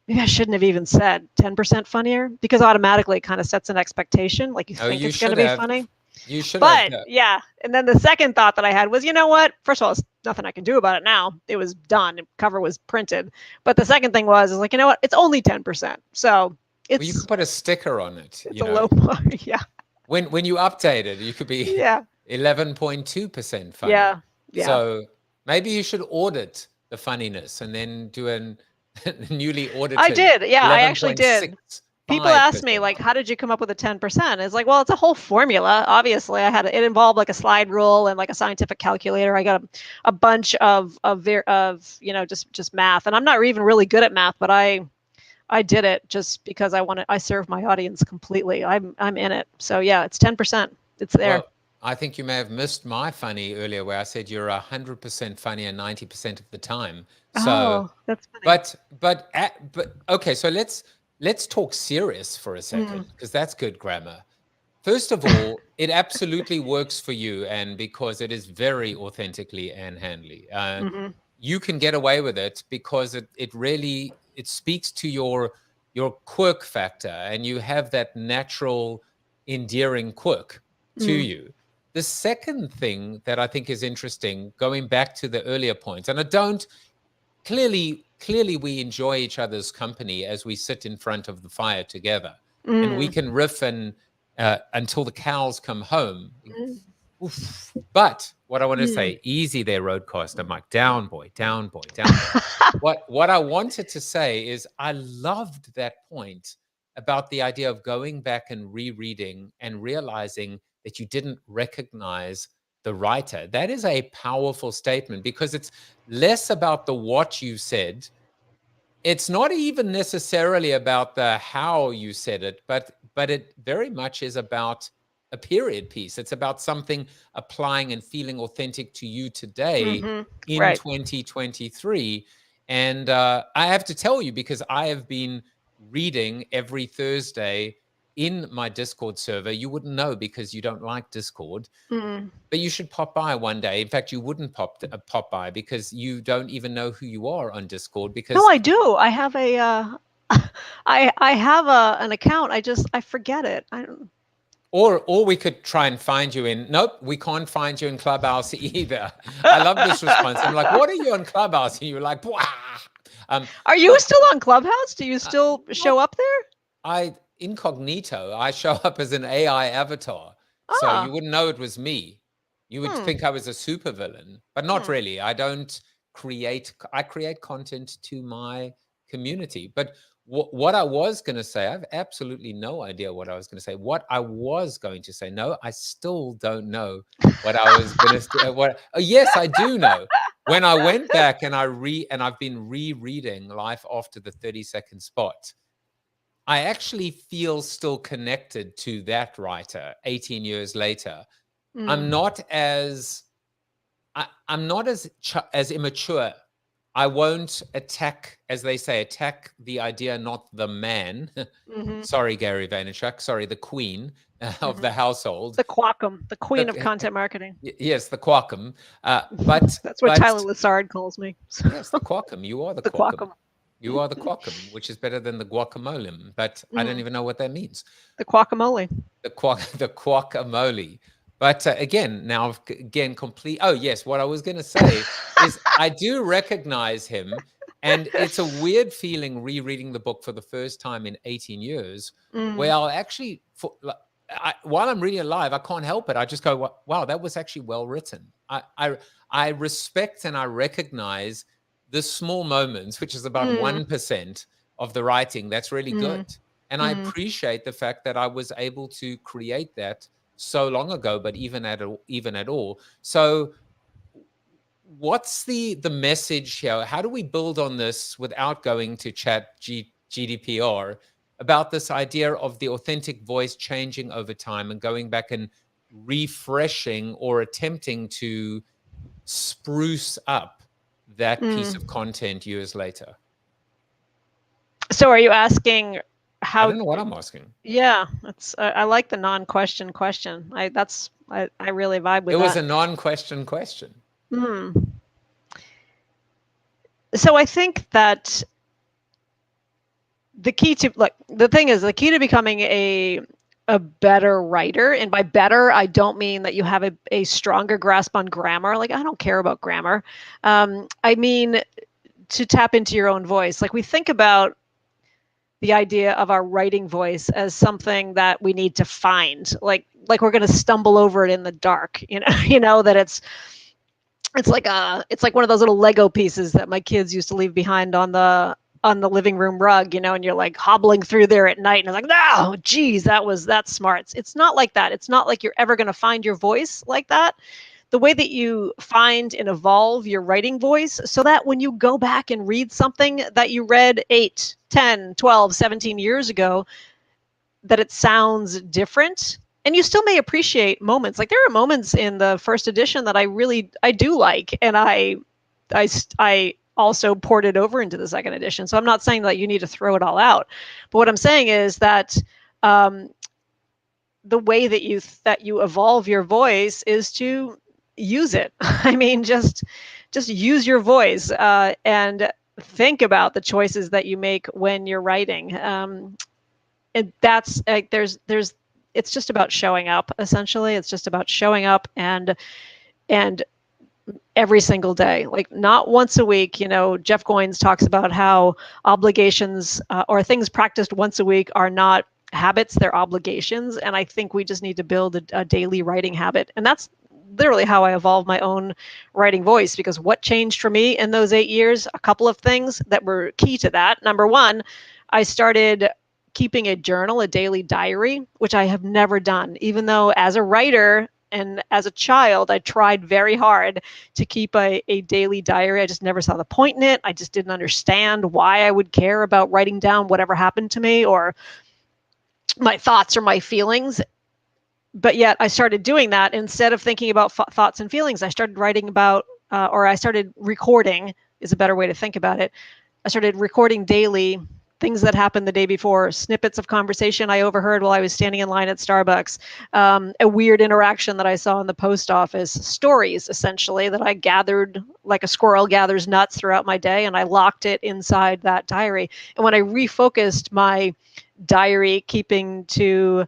even said 10% funnier, because automatically it kind of sets an expectation, like you think it's going to be funny. You should have. But yeah, and then the second thought that I had was, you know what? First of all, there's nothing I can do about it now. It was done. The cover was printed. But the second thing was like, you know what? It's only 10%. So it's. Well, you could put a sticker on it. It's a low bar. Yeah. When you update it, you could be 11.2% funny. Yeah. So maybe you should audit the funniness and then do an newly audited. I did. Yeah, I actually did. 11.65%. People ask me, like, how did you come up with the 10%? It's like, well, it's a whole formula. Obviously, it involved like a slide rule and like a scientific calculator. I got a bunch of just math, and I'm not even really good at math, but I did it just because I serve my audience completely. I'm in it. So yeah, it's 10%. It's there. Well, I think you may have missed my funny earlier, where I said you're 100% funny and 90% of the time. So, that's funny. but okay. So let's talk serious for a second, because that's good grammar. First of all, it absolutely works for you, and because it is very authentically Ann Handley. You can get away with it because it really speaks to your quirk factor, and you have that natural endearing quirk to you. The second thing that I think is interesting, going back to the earlier points, and I don't clearly we enjoy each other's company as we sit in front of the fire together, and we can riff and until the cows come home. Oof. But what I want to say, easy there, Roadcaster Mike, down boy, down boy, down boy. What I wanted to say is I loved that point about the idea of going back and rereading and realizing that you didn't recognize the writer. That is a powerful statement, because it's less about the what you said. It's not even necessarily about the how you said it, but it very much is about a period piece. It's about something applying and feeling authentic to you today in 2023. And I have to tell you, because I have been reading every Thursday in my Discord server. You wouldn't know because you don't like Discord, but you should pop by one day. In fact, you wouldn't pop by because you don't even know who you are on Discord. Because no, I do. I have a I have an account. I forget it. I don't. Or we could try and find you in. Nope, we can't find you in Clubhouse either. I love this response. I'm like, what are you on Clubhouse? And you're like, wow. Are you still on Clubhouse? Do you still show up there? Incognito. I show up as an AI avatar, so you wouldn't know it was me. You would think I was a supervillain, but not really. I don't create. I create content to my community. But what I was going to say, I have absolutely no idea what I was going to say. What I was going to say, no, I still don't know what I was going to say. Yes, I do know. When I went back and I've been rereading Life After the 30-Second Spot, I actually feel still connected to that writer 18 years later. I'm not as immature. I won't attack, as they say, attack the idea, not the man. Sorry, Gary Vaynerchuk. Sorry, the queen of the household. The Quackum, the queen of content marketing. Yes, the Quackum. But that's what Tyler Lessard calls me. Yes, the Quackum. You are the Quackum. You are the Quackum, which is better than the guacamole, but I don't even know what that means. The guacamole. The guacamole. But again, complete. Oh, yes. What I was going to say is I do recognize him. And it's a weird feeling rereading the book for the first time in 18 years, where I'll actually, while I'm reading it live, I can't help it. I just go, wow, that was actually well written. I respect and I recognize the small moments, which is about 1% of the writing. That's really good. And I appreciate the fact that I was able to create that so long ago, but even at all. So what's the message here? How do we build on this without going to GDPR about this idea of the authentic voice changing over time and going back and refreshing or attempting to spruce up that piece of content years later? So are you asking how? I don't know what I'm asking. Yeah, I like the non-question question. I really vibe with that. It was a non-question question. So I think that the key to becoming a better writer, and by better, I don't mean that you have a stronger grasp on grammar. Like, I don't care about grammar. I mean to tap into your own voice. Like, we think about the idea of our writing voice as something that we need to find, like we're going to stumble over it in the dark, that it's like one of those little Lego pieces that my kids used to leave behind on the on the living room rug, and you're like hobbling through there at night and it's like, oh, geez, that's smart. It's not like that. It's not like you're ever going to find your voice like that. The way that you find and evolve your writing voice so that when you go back and read something that you read 8, 10, 12, 17 years ago, that it sounds different. And you still may appreciate moments. Like there are moments in the first edition that I do like, and I also poured it over into the second edition. So I'm not saying that you need to throw it all out, but what I'm saying is that the way that you evolve your voice is to use it. I mean, just use your voice and think about the choices that you make when you're writing. And that's like it's just about showing up. Essentially, it's just about showing up and every single day, like not once a week. Jeff Goins talks about how obligations or things practiced once a week are not habits, they're obligations. And I think we just need to build a daily writing habit. And that's literally how I evolved my own writing voice, because what changed for me in those 8 years, a couple of things that were key to that. Number one, I started keeping a journal, a daily diary, which I have never done, even though as a writer and as a child, I tried very hard to keep a daily diary. I just never saw the point in it. I just didn't understand why I would care about writing down whatever happened to me or my thoughts or my feelings. But yet I started doing that. Instead of thinking about thoughts and feelings, I started writing about, or I started recording is a better way to think about it. I started recording daily things that happened the day before, snippets of conversation I overheard while I was standing in line at Starbucks, a weird interaction that I saw in the post office, stories essentially that I gathered like a squirrel gathers nuts throughout my day, and I locked it inside that diary. And when I refocused my diary keeping to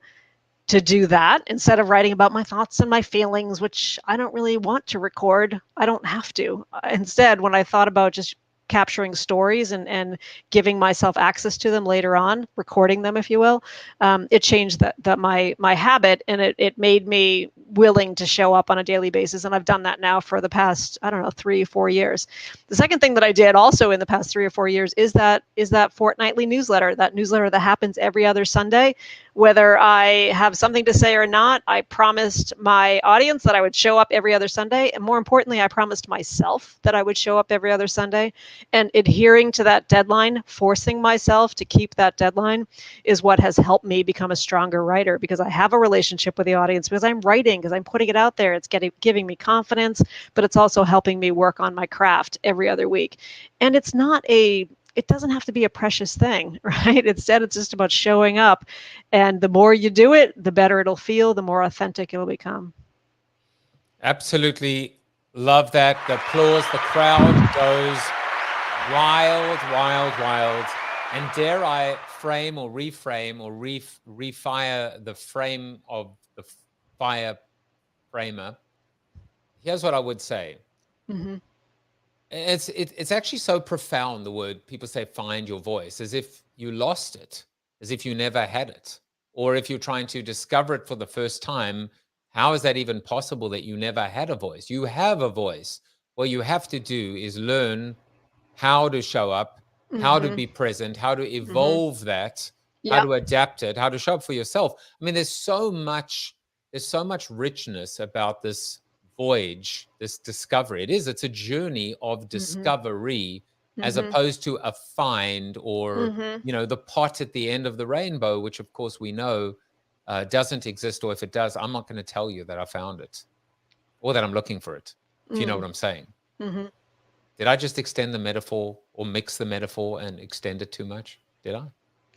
do that, instead of writing about my thoughts and my feelings, which I don't really want to record, I don't have to. Instead, when I thought about just capturing stories and giving myself access to them later on, recording them, if you will, it changed that my habit, and it made me willing to show up on a daily basis. And I've done that now for the past, 3-4 years. The second thing that I did also in the past 3 or 4 years is that fortnightly newsletter, that happens every other Sunday. Whether I have something to say or not, I promised my audience that I would show up every other Sunday. And more importantly, I promised myself that I would show up every other Sunday. And adhering to that deadline, forcing myself to keep that deadline, is what has helped me become a stronger writer, because I have a relationship with the audience, because I'm writing, because I'm putting it out there. It's giving me confidence, but it's also helping me work on my craft every other week. And it doesn't have to be a precious thing, right? Instead, it's just about showing up. And the more you do it, the better it'll feel, the more authentic it'll become. Absolutely love that. The applause, the crowd goes wild, wild, wild. And dare I frame or reframe or refire the frame of the fire framer? Here's what I would say. Mm-hmm. It's actually so profound, the word people say, find your voice, as if you lost it, as if you never had it. Or if you're trying to discover it for the first time, how is that even possible that you never had a voice? You have a voice. What you have to do is learn how to show up, how to be present, how to evolve that, how to adapt it, how to show up for yourself. I mean, there's so much richness about this voyage, this discovery. It's a journey of discovery, as opposed to a find or the pot at the end of the rainbow, which of course we know doesn't exist. Or if it does, I'm not going to tell you that I found it or that I'm looking for it, if you know what I'm saying. Did I just extend the metaphor or mix the metaphor and extend it too much? Did I?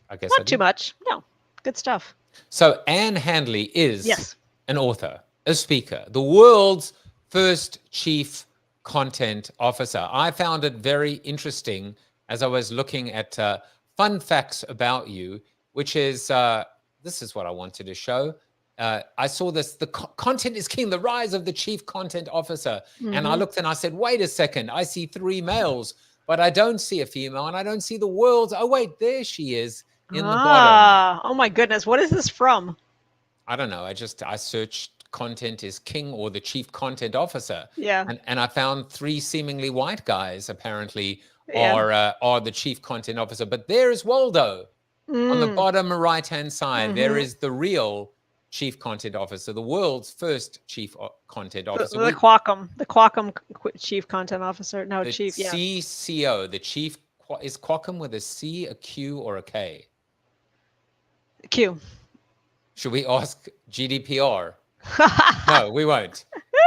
I guess not too much. No, good stuff. So Ann Handley is an author, a speaker, the world's first chief content officer. I found it very interesting as I was looking at fun facts about you, which is, this is what I wanted to show. I saw this, the content is king, the rise of the chief content officer. And I looked and I said, wait a second, I see 3 males, but I don't see a female, and I don't see the world's. Oh, wait, there she is in the bottom. Oh my goodness. What is this from? I don't know. I searched content is king or the chief content officer. Yeah. And I found 3 seemingly white guys apparently are the chief content officer. But there's Waldo on the bottom right-hand side. There is the real chief content officer, the world's first chief content officer. The Qualcomm chief content officer. No, the chief, yeah. CCO, the chief. Is Qualcomm with a C, a Q, or a K? Q. Should we ask GDPR? No, we won't.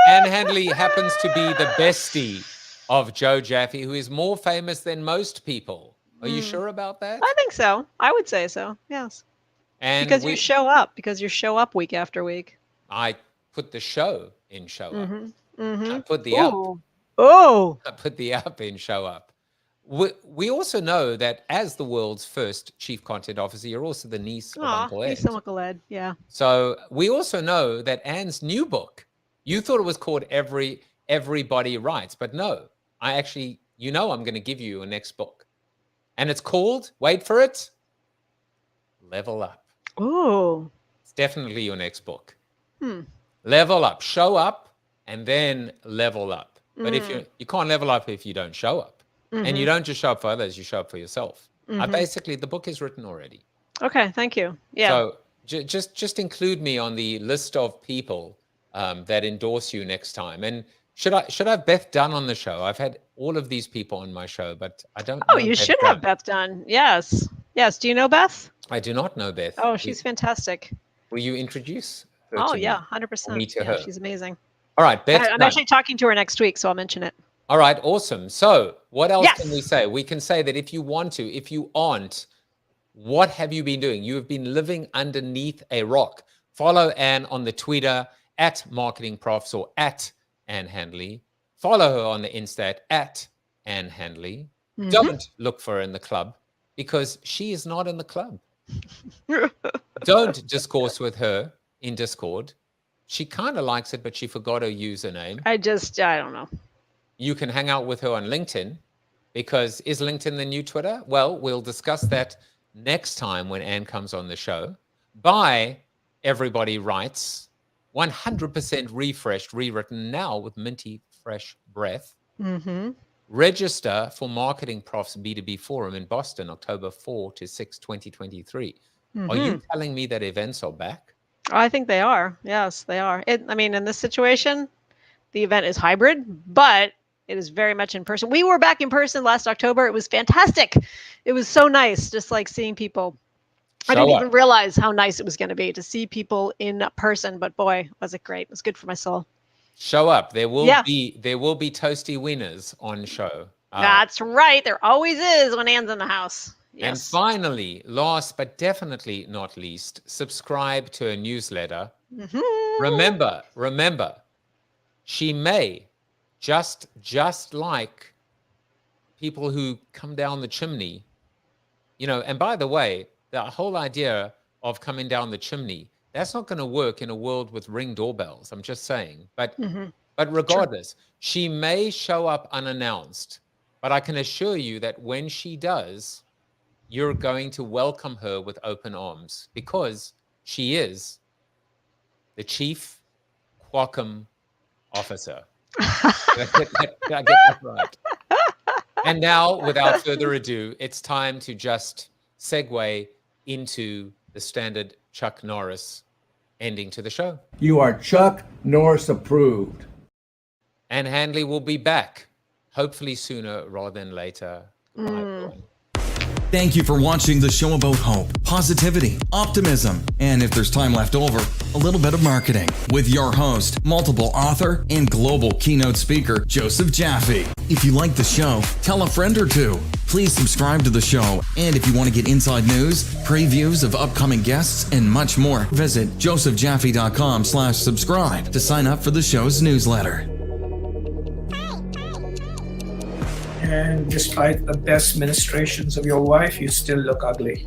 Ann Handley happens to be the bestie of Joe Jaffe, who is more famous than most people. Are you sure about that? I think so. I would say so. Yes. And because you show up. Because you show up week after week. I put the show in show up. I put the I put the up in show up. We also know that as the world's first chief content officer, you're also the niece of Uncle Ed. Niece of Uncle Ed, yeah. So we also know that Ann's new book, you thought it was called Everybody Writes, but no, I actually, I'm going to give you a next book. And it's called, wait for it, Level Up. Oh. It's definitely your next book. Level up, show up, and then level up. But if you can't level up if you don't show up. And you don't just show up for others, you show up for yourself. Basically, the book is written already. Okay, thank you. Yeah. So just include me on the list of people that endorse you next time. And should I have Beth Dunn on the show? I've had all of these people on my show, but I don't know. Oh, you should have Beth Dunn. Yes. Yes. Do you know Beth? I do not know Beth. Oh, she's fantastic. Will you introduce her to me? 100%. Me to her. She's amazing. All right, Beth. I'm actually talking to her next week, so I'll mention it. All right, awesome. So what else can we say? We can say that if you want to, if you aren't, what have you been doing? You have been living underneath a rock. Follow Ann on the Twitter @marketingprofs or @Ann Handley. Follow her on the Insta @Ann Handley. Don't look for her in the club because she is not in the club. Don't discourse with her in Discord. She kind of likes it, but she forgot her username. I don't know. You can hang out with her on LinkedIn because is LinkedIn the new Twitter? Well, we'll discuss that next time when Ann comes on the show. Buy Everybody Writes, 100% refreshed, rewritten now with minty fresh breath. Register for Marketing Profs B2B Forum in Boston, October 4 to 6, 2023. Are you telling me that events are back? I think they are. Yes, they are. In this situation, the event is hybrid, but it is very much in person. We were back in person last October. It was fantastic. It was so nice, just like seeing people. I didn't even realize how nice it was going to be to see people in person, but boy, was it great. It was good for my soul. Show up. There will be toasty winners on show. That's right. There always is when Ann's in the house. Yes. And finally, last but definitely not least, subscribe to her newsletter. Remember, she may, just like people who come down the chimney, and by the way, the whole idea of coming down the chimney, that's not going to work in a world with Ring doorbells. I'm just saying. But regardless, she may show up unannounced, but I can assure you that when she does, you're going to welcome her with open arms because she is the chief Qualcomm officer. Did I get that right? And now, without further ado, it's time to just segue into the standard Chuck Norris ending to the show. You are Chuck Norris approved. Ann Handley will be back, hopefully sooner rather than later. Goodbye, everyone. Thank you for watching the show about hope, positivity, optimism, and if there's time left over, a little bit of marketing with your host, multiple author, and global keynote speaker, Joseph Jaffe. If you like the show, tell a friend or two. Please subscribe to the show, and if you want to get inside news, previews of upcoming guests, and much more, visit josephjaffe.com/subscribe to sign up for the show's newsletter. And despite the best ministrations of your wife, you still look ugly.